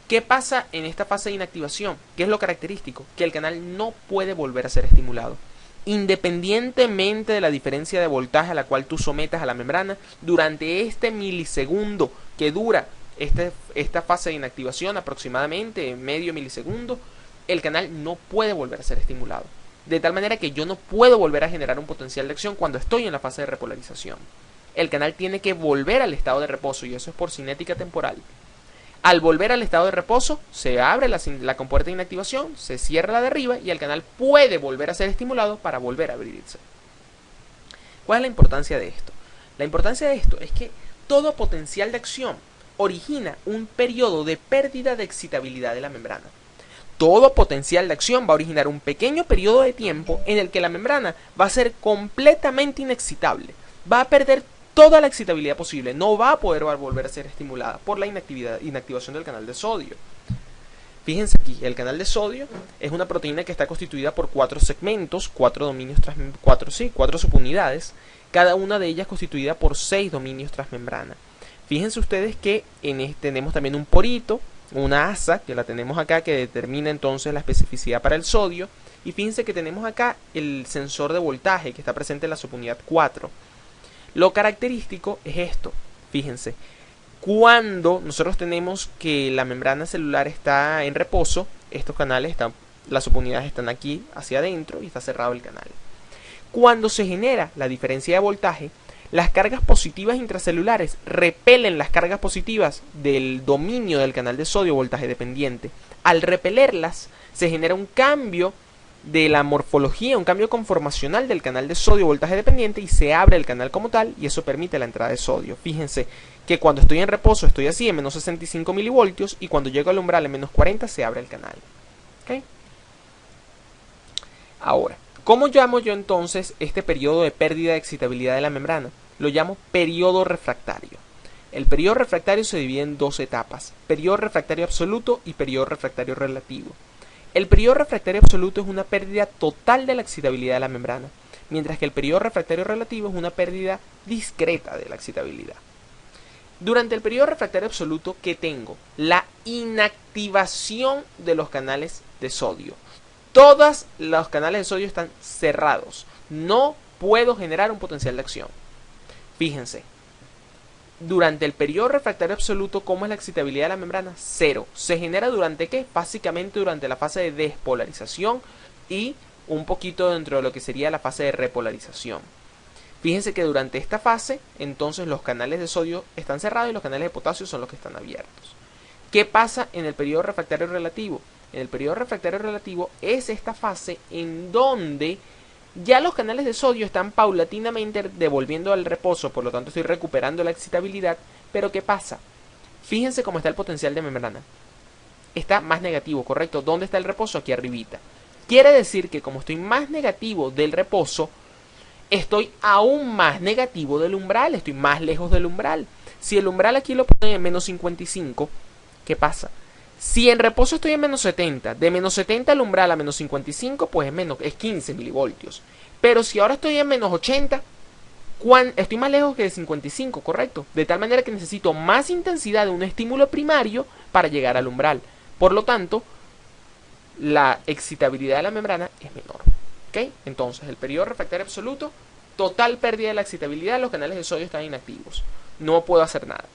¿Qué pasa en esta fase de inactivación? ¿Qué es lo característico? Que el canal no puede volver a ser estimulado. Independientemente de la diferencia de voltaje a la cual tú sometas a la membrana, durante este milisegundo que dura esta fase de inactivación, aproximadamente medio milisegundo, el canal no puede volver a ser estimulado. De tal manera que yo no puedo volver a generar un potencial de acción cuando estoy en la fase de repolarización. El canal tiene que volver al estado de reposo, y eso es por cinética temporal. Al volver al estado de reposo, se abre la compuerta de inactivación, se cierra la de arriba y el canal puede volver a ser estimulado para volver a abrirse. ¿Cuál es la importancia de esto? La importancia de esto es que todo potencial de acción origina un periodo de pérdida de excitabilidad de la membrana. Todo potencial de acción va a originar un pequeño periodo de tiempo en el que la membrana va a ser completamente inexcitable. Va a perder toda la excitabilidad posible, no va a poder volver a ser estimulada por la inactivación del canal de sodio. Fíjense aquí, el canal de sodio es una proteína que está constituida por 4 segmentos, 4 subunidades, cada una de ellas constituida por 6 dominios transmembrana. Fíjense ustedes que tenemos también un porito, una asa, que la tenemos acá, que determina entonces la especificidad para el sodio, y fíjense que tenemos acá el sensor de voltaje que está presente en la subunidad 4. Lo característico es esto, Fíjense, cuando nosotros tenemos que la membrana celular está en reposo, estos canales están, las subunidades están aquí hacia adentro y está cerrado el canal. Cuando se genera la diferencia de voltaje, las cargas positivas intracelulares repelen las cargas positivas del dominio del canal de sodio voltaje dependiente. Al repelerlas, se genera un cambio de la morfología, un cambio conformacional del canal de sodio voltaje dependiente y se abre el canal como tal y eso permite la entrada de sodio. Fíjense que cuando estoy en reposo estoy así en menos 65 milivoltios y cuando llego al umbral en menos 40 se abre el canal. ¿Okay? Ahora, ¿cómo llamo yo entonces este periodo de pérdida de excitabilidad de la membrana? Lo llamo periodo refractario. El periodo refractario se divide en dos etapas, periodo refractario absoluto y periodo refractario relativo. El periodo refractario absoluto es una pérdida total de la excitabilidad de la membrana, mientras que el periodo refractario relativo es una pérdida discreta de la excitabilidad. Durante el periodo refractario absoluto, ¿qué tengo? La inactivación de los canales de sodio. Todos los canales de sodio están cerrados. No puedo generar un potencial de acción. Fíjense, durante el periodo refractario absoluto, ¿cómo es la excitabilidad de la membrana? Cero. ¿Se genera durante qué? Básicamente durante la fase de despolarización y un poquito dentro de lo que sería la fase de repolarización. Fíjense que durante esta fase, entonces los canales de sodio están cerrados y los canales de potasio son los que están abiertos. ¿Qué pasa en el periodo refractario relativo? En el periodo refractario relativo es esta fase en donde ya los canales de sodio están paulatinamente devolviendo al reposo, por lo tanto estoy recuperando la excitabilidad, pero ¿qué pasa? Fíjense cómo está el potencial de membrana. Está más negativo, ¿correcto? ¿Dónde está el reposo? Aquí arribita. Quiere decir que como estoy más negativo del reposo, estoy aún más negativo del umbral, estoy más lejos del umbral. Si el umbral aquí lo pone en menos 55, ¿qué pasa? Si en reposo estoy en menos 70, de menos 70 al umbral a menos 55, pues es 15 milivoltios. Pero si ahora estoy en menos 80, estoy más lejos que de 55, ¿correcto? De tal manera que necesito más intensidad de un estímulo primario para llegar al umbral. Por lo tanto, la excitabilidad de la membrana es menor. ¿Okay? Entonces, el periodo refractario absoluto, total pérdida de la excitabilidad, los canales de sodio están inactivos. No puedo hacer nada.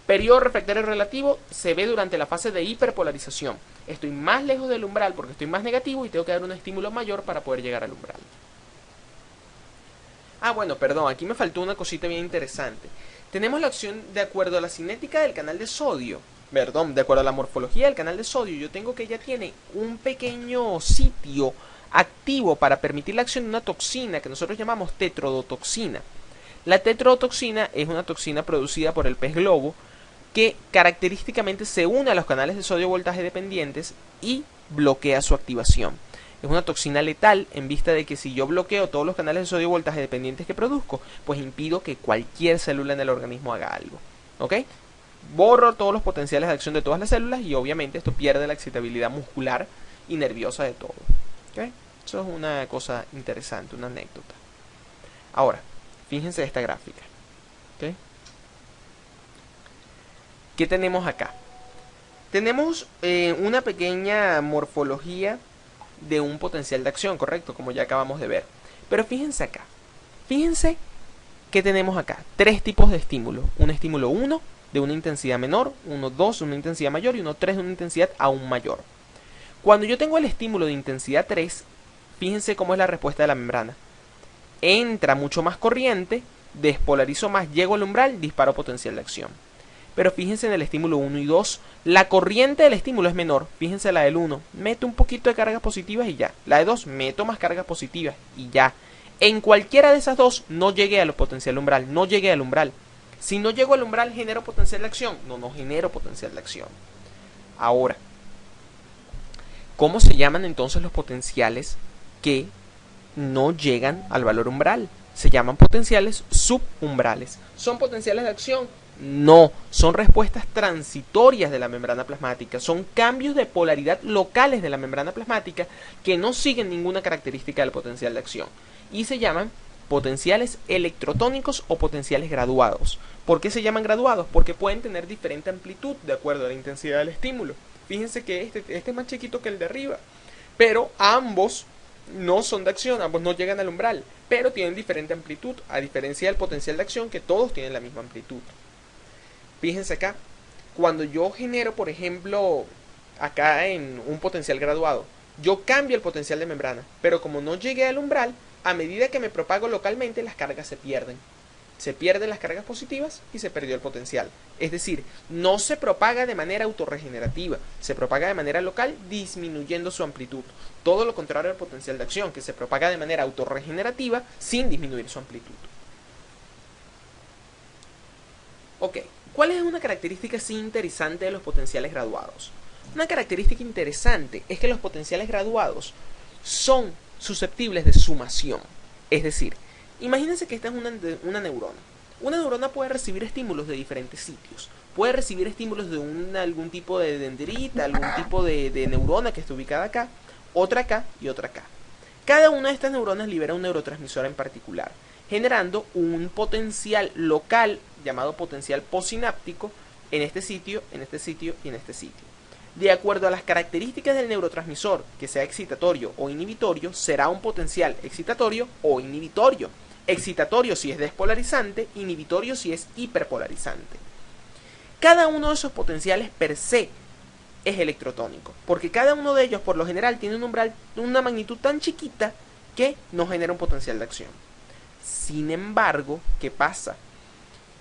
Periodo refractario relativo se ve durante la fase de hiperpolarización. Estoy más lejos del umbral porque estoy más negativo y tengo que dar un estímulo mayor para poder llegar al umbral. Ah, bueno, perdón, aquí me faltó una cosita bien interesante. Tenemos la acción de acuerdo a la cinética del canal de sodio. Perdón, de acuerdo a la morfología del canal de sodio, yo tengo que ella tiene un pequeño sitio activo para permitir la acción de una toxina que nosotros llamamos tetrodotoxina. La tetrodotoxina es una toxina producida por el pez globo que característicamente se une a los canales de sodio voltaje dependientes y bloquea su activación. Es una toxina letal en vista de que si yo bloqueo todos los canales de sodio voltaje dependientes que produzco, pues impido que cualquier célula en el organismo haga algo. ¿Ok? Borro todos los potenciales de acción de todas las células y obviamente esto pierde la excitabilidad muscular y nerviosa de todo. ¿Ok? Eso es una cosa interesante, una anécdota. Ahora, fíjense esta gráfica. ¿Ok? ¿Qué tenemos acá? Tenemos una pequeña morfología de un potencial de acción, correcto, como ya acabamos de ver. Pero fíjense acá. Fíjense que tenemos acá tres tipos de estímulos. Un estímulo 1 de una intensidad menor, uno 2 de una intensidad mayor y uno 3 de una intensidad aún mayor. Cuando yo tengo el estímulo de intensidad 3, fíjense cómo es la respuesta de la membrana. Entra mucho más corriente, despolarizo más, llego al umbral, disparo potencial de acción. Pero fíjense en el estímulo 1 y 2, la corriente del estímulo es menor. Fíjense la del 1, meto un poquito de cargas positivas y ya. La de 2, meto más cargas positivas y ya. En cualquiera de esas dos no llegué al potencial umbral, no llegué al umbral. Si no llego al umbral, ¿genero potencial de acción? No genero potencial de acción. Ahora, ¿cómo se llaman entonces los potenciales que no llegan al valor umbral? Se llaman potenciales subumbrales. ¿Son potenciales de acción? No, son respuestas transitorias de la membrana plasmática, son cambios de polaridad locales de la membrana plasmática que no siguen ninguna característica del potencial de acción y se llaman potenciales electrotónicos o potenciales graduados. ¿Por qué se llaman graduados? Porque pueden tener diferente amplitud de acuerdo a la intensidad del estímulo. Fíjense que este es más chiquito que el de arriba, pero ambos no son de acción, ambos no llegan al umbral, pero tienen diferente amplitud, a diferencia del potencial de acción que todos tienen la misma amplitud. Fíjense acá, cuando yo genero, por ejemplo, acá en un potencial graduado, yo cambio el potencial de membrana, pero como no llegué al umbral, a medida que me propago localmente, las cargas se pierden. Se pierden las cargas positivas y se perdió el potencial. Es decir, no se propaga de manera autorregenerativa, se propaga de manera local disminuyendo su amplitud. Todo lo contrario al potencial de acción, que se propaga de manera autorregenerativa sin disminuir su amplitud. Ok, ¿cuál es una característica así interesante de los potenciales graduados? Una característica interesante es que los potenciales graduados son susceptibles de sumación. Es decir, imagínense que esta es una neurona. Una neurona puede recibir estímulos de diferentes sitios. Puede recibir estímulos de algún tipo de dendrita, algún tipo de neurona que está ubicada acá, otra acá y otra acá. Cada una de estas neuronas libera un neurotransmisor en particular, generando un potencial local llamado potencial postsináptico en este sitio, en este sitio y en este sitio. De acuerdo a las características del neurotransmisor, que sea excitatorio o inhibitorio, será un potencial excitatorio o inhibitorio. Excitatorio si es despolarizante, inhibitorio si es hiperpolarizante. Cada uno de esos potenciales per se es electrotónico, porque cada uno de ellos por lo general tiene un umbral, una magnitud tan chiquita que no genera un potencial de acción. Sin embargo, ¿qué pasa?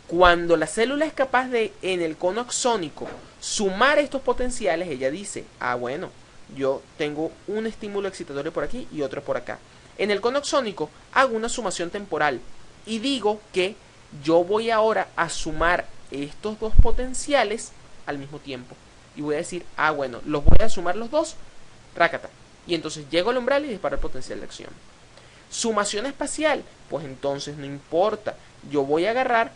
Cuando la célula es capaz de, en el cono axónico, sumar estos potenciales, ella dice, bueno, yo tengo un estímulo excitatorio por aquí y otro por acá. En el cono axónico hago una sumación temporal y digo que yo voy ahora a sumar estos dos potenciales al mismo tiempo. Y voy a decir, bueno, los voy a sumar los dos, trácata. Y entonces llego al umbral y disparo el potencial de acción. Sumación espacial, pues entonces no importa, yo voy a agarrar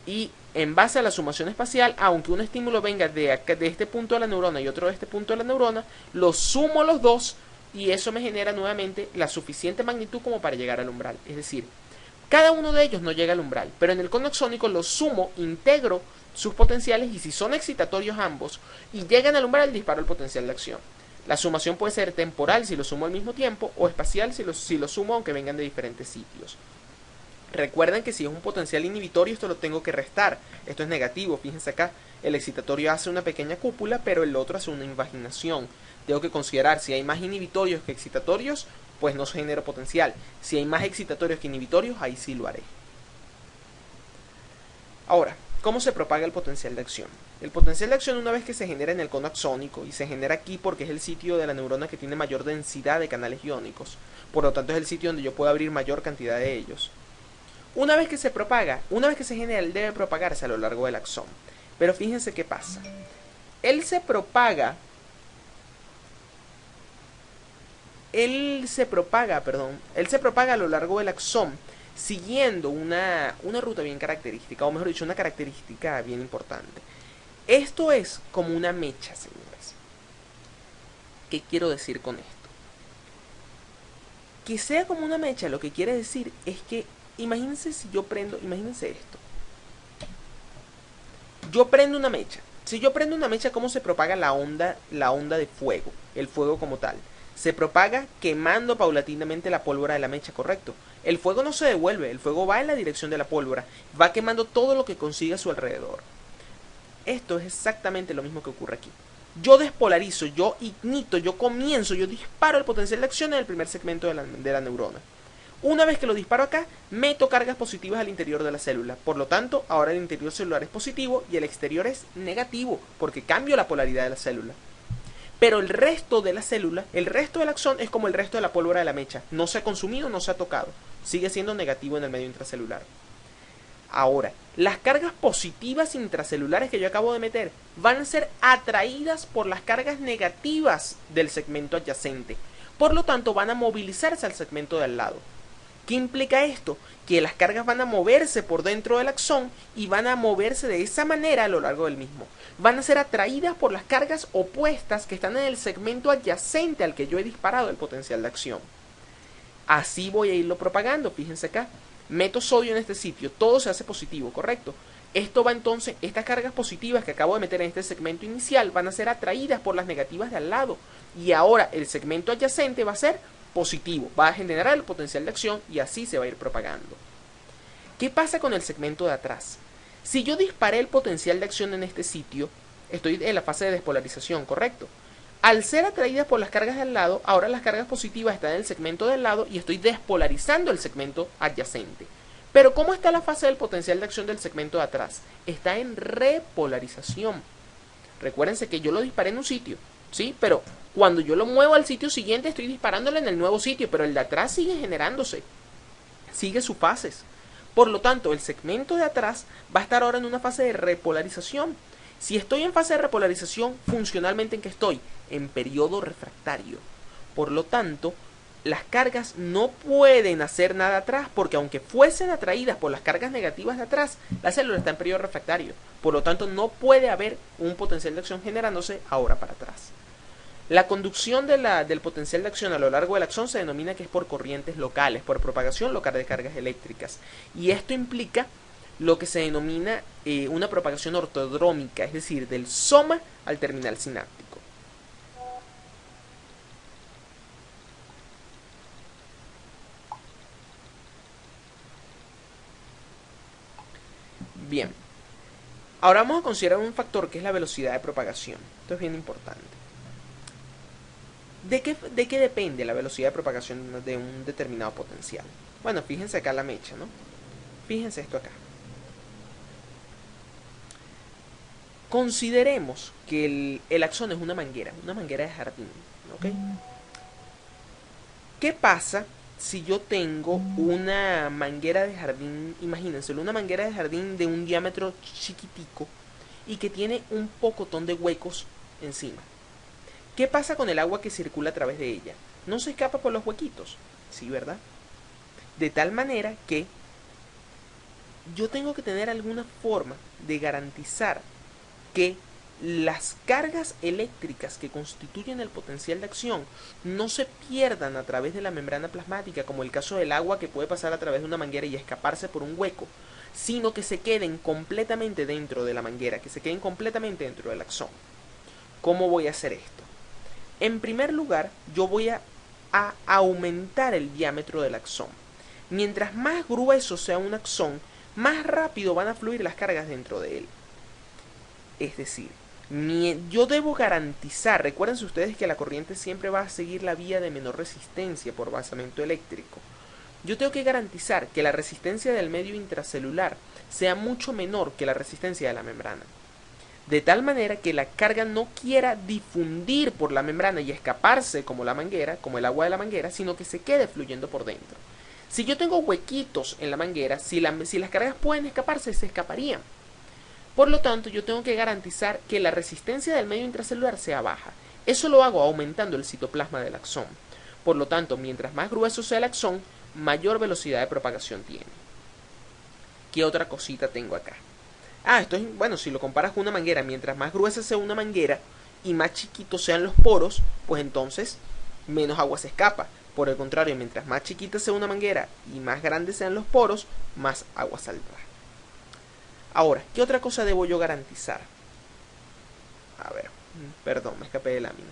y en base a la sumación espacial, aunque un estímulo venga de este punto de la neurona y otro de este punto de la neurona, los sumo los dos y eso me genera nuevamente la suficiente magnitud como para llegar al umbral. Es decir, cada uno de ellos no llega al umbral, pero en el cono axónico los sumo, integro sus potenciales y si son excitatorios ambos y llegan al umbral, disparo el potencial de acción. La sumación puede ser temporal si lo sumo al mismo tiempo o espacial si lo sumo aunque vengan de diferentes sitios. Recuerden que si es un potencial inhibitorio esto lo tengo que restar, esto es negativo, fíjense acá, el excitatorio hace una pequeña cúpula pero el otro hace una invaginación. Tengo que considerar si hay más inhibitorios que excitatorios, pues no se genera potencial. Si hay más excitatorios que inhibitorios, ahí sí lo haré. Ahora, ¿cómo se propaga el potencial de acción? El potencial de acción una vez que se genera en el cono axónico, y se genera aquí porque es el sitio de la neurona que tiene mayor densidad de canales iónicos, por lo tanto es el sitio donde yo puedo abrir mayor cantidad de ellos. Una vez que se propaga, una vez que se genera, él debe propagarse a lo largo del axón. Pero fíjense qué pasa. Él se propaga a lo largo del axón siguiendo una ruta bien característica, o mejor dicho, una característica bien importante. Esto es como una mecha, señores. ¿Qué quiero decir con esto? Que sea como una mecha, lo que quiere decir es que imagínense si yo prendo, imagínense esto. Yo prendo una mecha. Si yo prendo una mecha, ¿cómo se propaga la onda de fuego? El fuego como tal. Se propaga quemando paulatinamente la pólvora de la mecha, ¿correcto? El fuego no se devuelve, el fuego va en la dirección de la pólvora, va quemando todo lo que consigue a su alrededor. Esto es exactamente lo mismo que ocurre aquí. Yo despolarizo, yo ignito, yo disparo el potencial de acción en el primer segmento de la neurona. Una vez que lo disparo acá, meto cargas positivas al interior de la célula. Por lo tanto, ahora el interior celular es positivo y el exterior es negativo, porque cambio la polaridad de la célula. Pero el resto de la célula, el resto del axón es como el resto de la pólvora de la mecha. No se ha consumido, no se ha tocado. Sigue siendo negativo en el medio intracelular. Ahora, las cargas positivas intracelulares que yo acabo de meter van a ser atraídas por las cargas negativas del segmento adyacente. Por lo tanto, van a movilizarse al segmento de al lado. ¿Qué implica esto? Que las cargas van a moverse por dentro del axón y van a moverse de esa manera a lo largo del mismo. Van a ser atraídas por las cargas opuestas que están en el segmento adyacente al que yo he disparado el potencial de acción. Así voy a irlo propagando, fíjense acá. Meto sodio en este sitio, todo se hace positivo, ¿correcto? Esto va entonces, estas cargas positivas que acabo de meter en este segmento inicial van a ser atraídas por las negativas de al lado. Y ahora el segmento adyacente va a ser positivo, va a generar el potencial de acción y así se va a ir propagando. ¿Qué pasa con el segmento de atrás? Si yo disparé el potencial de acción en este sitio, estoy en la fase de despolarización, ¿correcto? Al ser atraídas por las cargas del lado, ahora las cargas positivas están en el segmento del lado y estoy despolarizando el segmento adyacente. Pero ¿cómo está la fase del potencial de acción del segmento de atrás? Está en repolarización. Recuérdense que yo lo disparé en un sitio, ¿sí? Pero cuando yo lo muevo al sitio siguiente estoy disparándolo en el nuevo sitio, pero el de atrás sigue generándose, sigue sus fases. Por lo tanto, el segmento de atrás va a estar ahora en una fase de repolarización. Si estoy en fase de repolarización, funcionalmente, ¿en qué estoy? En periodo refractario. Por lo tanto, las cargas no pueden hacer nada atrás, porque aunque fuesen atraídas por las cargas negativas de atrás, la célula está en periodo refractario. Por lo tanto, no puede haber un potencial de acción generándose ahora para atrás. La conducción del potencial de acción a lo largo del axón se denomina que es por corrientes locales, por propagación local de cargas eléctricas. Y esto implica lo que se denomina una propagación ortodrómica, es decir, del soma al terminal sináptico. Bien, ahora vamos a considerar un factor que es la velocidad de propagación. Esto es bien importante. ¿De qué depende la velocidad de propagación de un determinado potencial? Bueno, fíjense acá la mecha, ¿no? Fíjense esto acá. Consideremos que el axón es una manguera de jardín, ¿ok? ¿Qué pasa si yo tengo una manguera de jardín, imagínense, una manguera de jardín de un diámetro chiquitico y que tiene un pocotón de huecos encima? ¿Qué pasa con el agua que circula a través de ella? ¿No se escapa por los huequitos? Sí, ¿verdad? De tal manera que yo tengo que tener alguna forma de garantizar que las cargas eléctricas que constituyen el potencial de acción no se pierdan a través de la membrana plasmática, como el caso del agua que puede pasar a través de una manguera y escaparse por un hueco, sino que se queden completamente dentro de la manguera, que se queden completamente dentro del axón. ¿Cómo voy a hacer esto? En primer lugar, yo voy a aumentar el diámetro del axón. Mientras más grueso sea un axón, más rápido van a fluir las cargas dentro de él. Es decir, yo debo garantizar, recuérdense ustedes que la corriente siempre va a seguir la vía de menor resistencia por basamento eléctrico. Yo tengo que garantizar que la resistencia del medio intracelular sea mucho menor que la resistencia de la membrana. De tal manera que la carga no quiera difundir por la membrana y escaparse como la manguera, como el agua de la manguera, sino que se quede fluyendo por dentro. Si yo tengo huequitos en la manguera, si las cargas pueden escaparse, se escaparían. Por lo tanto, yo tengo que garantizar que la resistencia del medio intracelular sea baja. Eso lo hago aumentando el citoplasma del axón. Por lo tanto, mientras más grueso sea el axón, mayor velocidad de propagación tiene. ¿Qué otra cosita tengo acá? Esto es, bueno, si lo comparas con una manguera, mientras más gruesa sea una manguera y más chiquitos sean los poros, pues entonces menos agua se escapa. Por el contrario, mientras más chiquita sea una manguera y más grandes sean los poros, más agua saldrá. Ahora, ¿qué otra cosa debo yo garantizar? A ver, perdón, me escapé de lámina.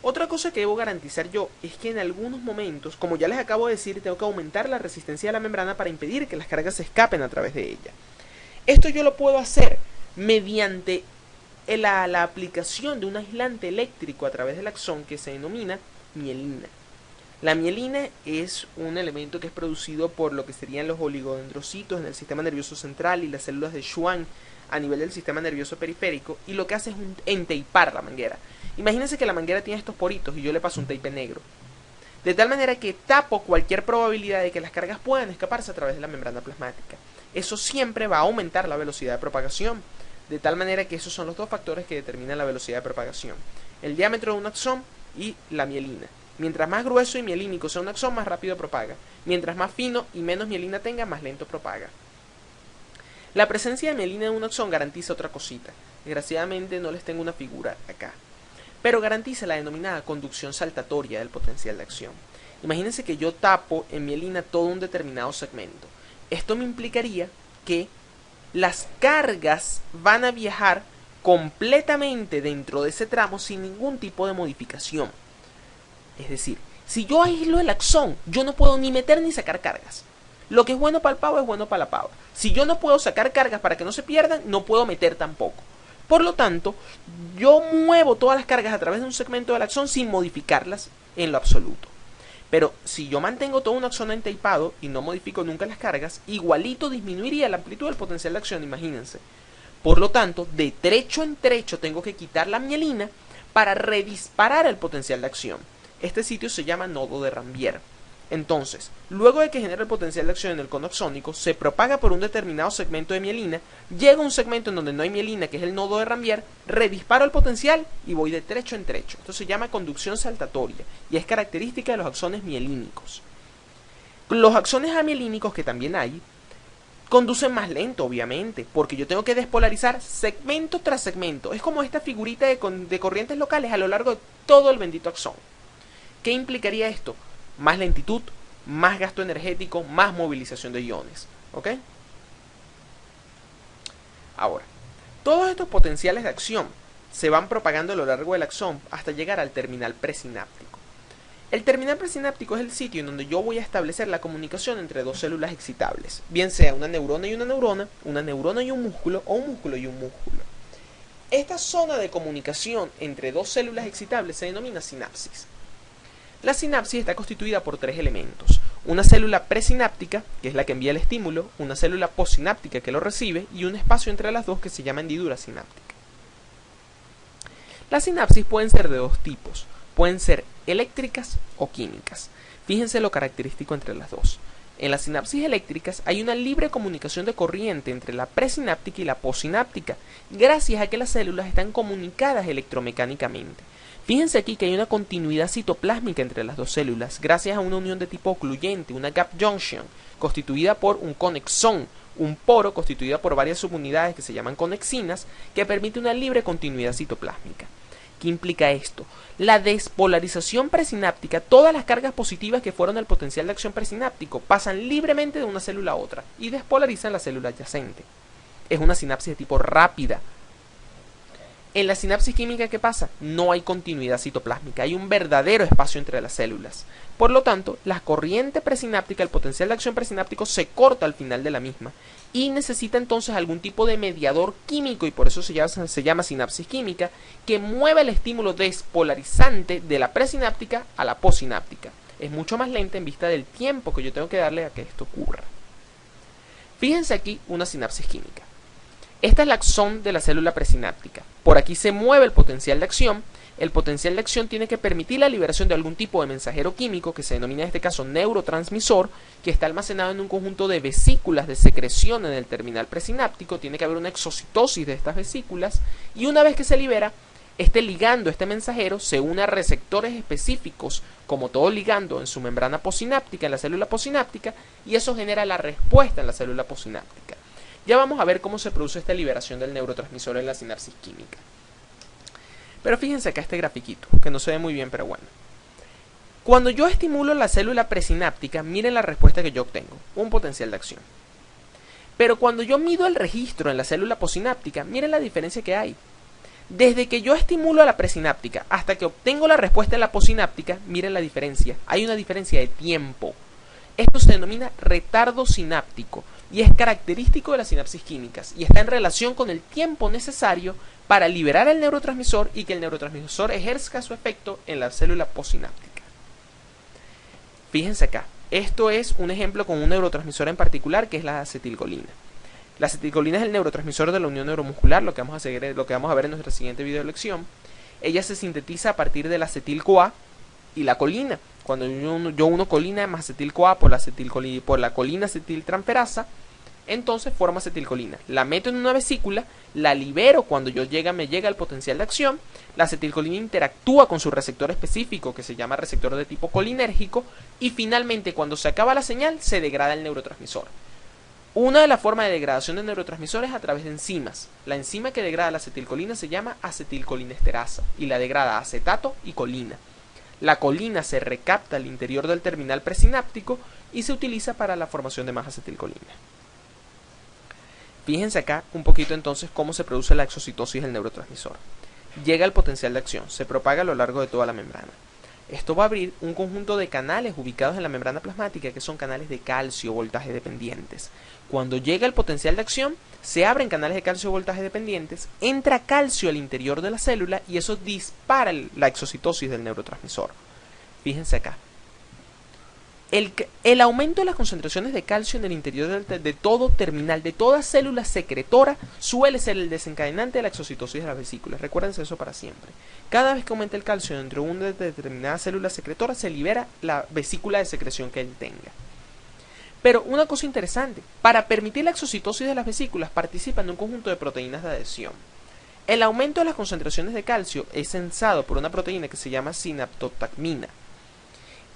Otra cosa que debo garantizar yo es que en algunos momentos, como ya les acabo de decir, tengo que aumentar la resistencia de la membrana para impedir que las cargas se escapen a través de ella. Esto yo lo puedo hacer mediante la aplicación de un aislante eléctrico a través del axón que se denomina mielina. La mielina es un elemento que es producido por lo que serían los oligodendrocitos en el sistema nervioso central y las células de Schwann a nivel del sistema nervioso periférico, y lo que hace es enteipar la manguera. Imagínense que la manguera tiene estos poritos y yo le paso un tape negro, de tal manera que tapo cualquier probabilidad de que las cargas puedan escaparse a través de la membrana plasmática. Eso siempre va a aumentar la velocidad de propagación, de tal manera que esos son los dos factores que determinan la velocidad de propagación: el diámetro de un axón y la mielina. Mientras más grueso y mielínico sea un axón, más rápido propaga. Mientras más fino y menos mielina tenga, más lento propaga. La presencia de mielina en un axón garantiza otra cosita. Desgraciadamente no les tengo una figura acá, pero garantiza la denominada conducción saltatoria del potencial de acción. Imagínense que yo tapo en mielina todo un determinado segmento. Esto me implicaría que las cargas van a viajar completamente dentro de ese tramo sin ningún tipo de modificación. Es decir, si yo aíslo el axón, yo no puedo ni meter ni sacar cargas. Lo que es bueno para el pavo es bueno para la pava. Si yo no puedo sacar cargas para que no se pierdan, no puedo meter tampoco. Por lo tanto, yo muevo todas las cargas a través de un segmento del axón sin modificarlas en lo absoluto. Pero si yo mantengo todo un axón entapado y no modifico nunca las cargas, igualito disminuiría la amplitud del potencial de acción, imagínense. Por lo tanto, de trecho en trecho tengo que quitar la mielina para redisparar el potencial de acción. Este sitio se llama nodo de Rambier. Entonces, luego de que genera el potencial de acción en el cono axónico, se propaga por un determinado segmento de mielina, llega a un segmento en donde no hay mielina, que es el nodo de Rambier, redisparo el potencial y voy de trecho en trecho. Esto se llama conducción saltatoria y es característica de los axones mielínicos. Los axones amielínicos, que también hay, conducen más lento, obviamente, porque yo tengo que despolarizar segmento tras segmento. Es como esta figurita de corrientes locales a lo largo de todo el bendito axón. ¿Qué implicaría esto? Más lentitud, más gasto energético, más movilización de iones. ¿Ok? Ahora, todos estos potenciales de acción se van propagando a lo largo del axón hasta llegar al terminal presináptico. El terminal presináptico es el sitio en donde yo voy a establecer la comunicación entre dos células excitables, bien sea una neurona y una neurona y un músculo, o un músculo y un músculo. Esta zona de comunicación entre dos células excitables se denomina sinapsis. La sinapsis está constituida por tres elementos: una célula presináptica, que es la que envía el estímulo, una célula postsináptica que lo recibe, y un espacio entre las dos que se llama hendidura sináptica. Las sinapsis pueden ser de dos tipos, pueden ser eléctricas o químicas. Fíjense lo característico entre las dos. En las sinapsis eléctricas hay una libre comunicación de corriente entre la presináptica y la postsináptica, gracias a que las células están comunicadas electromecánicamente. Fíjense aquí que hay una continuidad citoplásmica entre las dos células, gracias a una unión de tipo ocluyente, una gap junction, constituida por un conexón, un poro constituido por varias subunidades que se llaman conexinas, que permite una libre continuidad citoplásmica. ¿Qué implica esto? La despolarización presináptica, todas las cargas positivas que fueron al potencial de acción presináptico pasan libremente de una célula a otra y despolarizan la célula adyacente. Es una sinapsis de tipo rápida. En la sinapsis química, ¿qué pasa? No hay continuidad citoplásmica, hay un verdadero espacio entre las células. Por lo tanto, la corriente presináptica, el potencial de acción presináptico se corta al final de la misma y necesita entonces algún tipo de mediador químico, y por eso se llama sinapsis química, que mueva el estímulo despolarizante de la presináptica a la postsináptica. Es mucho más lenta en vista del tiempo que yo tengo que darle a que esto ocurra. Fíjense aquí una sinapsis química. Esta es la axón de la célula presináptica. Por aquí se mueve el potencial de acción. El potencial de acción tiene que permitir la liberación de algún tipo de mensajero químico, que se denomina en este caso neurotransmisor, que está almacenado en un conjunto de vesículas de secreción en el terminal presináptico. Tiene que haber una exocitosis de estas vesículas, y una vez que se libera, este ligando, este mensajero, se une a receptores específicos, como todo ligando en su membrana postsináptica, en la célula postsináptica, y eso genera la respuesta en la célula postsináptica. Ya vamos a ver cómo se produce esta liberación del neurotransmisor en la sinapsis química. Pero fíjense acá este grafiquito, que no se ve muy bien, pero bueno. Cuando yo estimulo la célula presináptica, miren la respuesta que yo obtengo, un potencial de acción. Pero cuando yo mido el registro en la célula postsináptica, miren la diferencia que hay. Desde que yo estimulo a la presináptica hasta que obtengo la respuesta en la postsináptica, miren la diferencia. Hay una diferencia de tiempo. Esto se denomina retardo sináptico y es característico de las sinapsis químicas y está en relación con el tiempo necesario para liberar el neurotransmisor y que el neurotransmisor ejerza su efecto en la célula postsináptica. Fíjense acá, esto es un ejemplo con un neurotransmisor en particular, que es la acetilcolina. La acetilcolina es el neurotransmisor de la unión neuromuscular, lo que vamos a ver en nuestra siguiente video lección. Ella se sintetiza a partir de la acetil-CoA y la colina. Cuando yo uno colina más acetil-CoA por la colina acetiltransferasa, entonces forma acetilcolina. La meto en una vesícula, la libero cuando me llega el potencial de acción. La acetilcolina interactúa con su receptor específico, que se llama receptor de tipo colinérgico, y finalmente cuando se acaba la señal se degrada el neurotransmisor. Una de las formas de degradación de neurotransmisores es a través de enzimas. La enzima que degrada la acetilcolina se llama acetilcolinesterasa y la degrada a acetato y colina. La colina se recapta al interior del terminal presináptico y se utiliza para la formación de más acetilcolina. Fíjense acá un poquito entonces cómo se produce la exocitosis del neurotransmisor. Llega el potencial de acción, se propaga a lo largo de toda la membrana. Esto va a abrir un conjunto de canales ubicados en la membrana plasmática que son canales de calcio voltaje dependientes. Cuando llega el potencial de acción, se abren canales de calcio voltaje dependientes, entra calcio al interior de la célula y eso dispara la exocitosis del neurotransmisor. Fíjense acá. El aumento de las concentraciones de calcio en el interior de todo terminal, de toda célula secretora, suele ser el desencadenante de la exocitosis de las vesículas. Recuérdense eso para siempre. Cada vez que aumenta el calcio dentro de una determinada célula secretora, se libera la vesícula de secreción que él tenga. Pero una cosa interesante, para permitir la exocitosis de las vesículas participan de un conjunto de proteínas de adhesión. El aumento de las concentraciones de calcio es sensado por una proteína que se llama sinaptotacmina.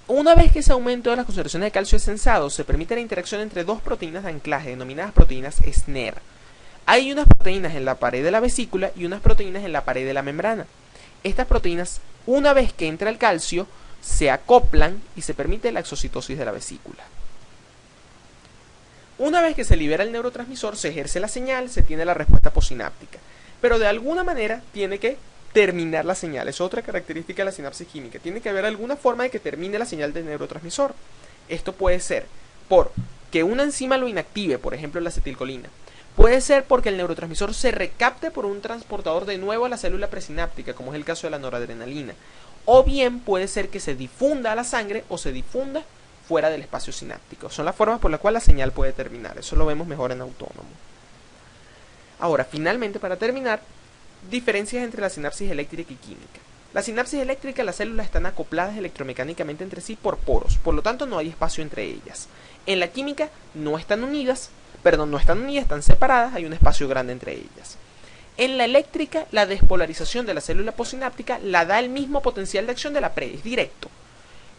Una vez que ese aumento de las concentraciones de calcio es sensado, se permite la interacción entre dos proteínas de anclaje, denominadas proteínas SNER. Hay unas proteínas en la pared de la vesícula y unas proteínas en la pared de la membrana. Estas proteínas, una vez que entra el calcio, se acoplan y se permite la exocitosis de la vesícula. Una vez que se libera el neurotransmisor, se ejerce la señal, se tiene la respuesta posináptica. Pero de alguna manera tiene que terminar la señal. Es otra característica de la sinapsis química. Tiene que haber alguna forma de que termine la señal del neurotransmisor. Esto puede ser por que una enzima lo inactive, por ejemplo la acetilcolina. Puede ser porque el neurotransmisor se recapte por un transportador de nuevo a la célula presináptica, como es el caso de la noradrenalina. O bien puede ser que se difunda a la sangre o se difunda fuera del espacio sináptico. Son las formas por las cuales la señal puede terminar. Eso lo vemos mejor en autónomo. Ahora, finalmente, para terminar, diferencias entre la sinapsis eléctrica y química. La sinapsis eléctrica, las células están acopladas electromecánicamente entre sí por poros, por lo tanto no hay espacio entre ellas. En la química no están unidas, están separadas, hay un espacio grande entre ellas. En la eléctrica, la despolarización de la célula posináptica la da el mismo potencial de acción de la pre, es directo.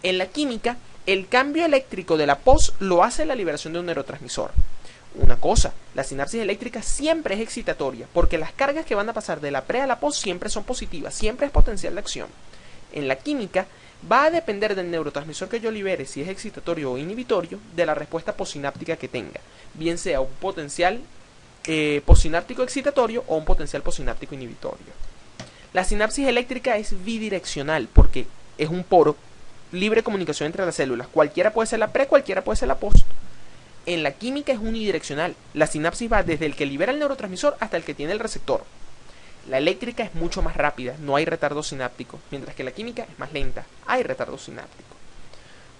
En la química, el cambio eléctrico de la pos lo hace la liberación de un neurotransmisor. Una cosa, la sinapsis eléctrica siempre es excitatoria, porque las cargas que van a pasar de la pre a la pos siempre son positivas, siempre es potencial de acción. En la química, va a depender del neurotransmisor que yo libere, si es excitatorio o inhibitorio, de la respuesta posináptica que tenga, bien sea un potencial posináptico excitatorio o un potencial posináptico inhibitorio. La sinapsis eléctrica es bidireccional, porque es un poro, libre comunicación entre las células, cualquiera puede ser la pre, cualquiera puede ser la post. En la química es unidireccional, la sinapsis va desde el que libera el neurotransmisor hasta el que tiene el receptor. La eléctrica es mucho más rápida, no hay retardo sináptico, mientras que la química es más lenta, hay retardo sináptico.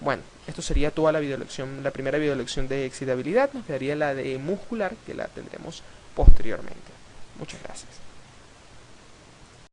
Bueno, esto sería toda la videolección, la primera videolección de excitabilidad, nos quedaría la de muscular, que la tendremos posteriormente. Muchas gracias.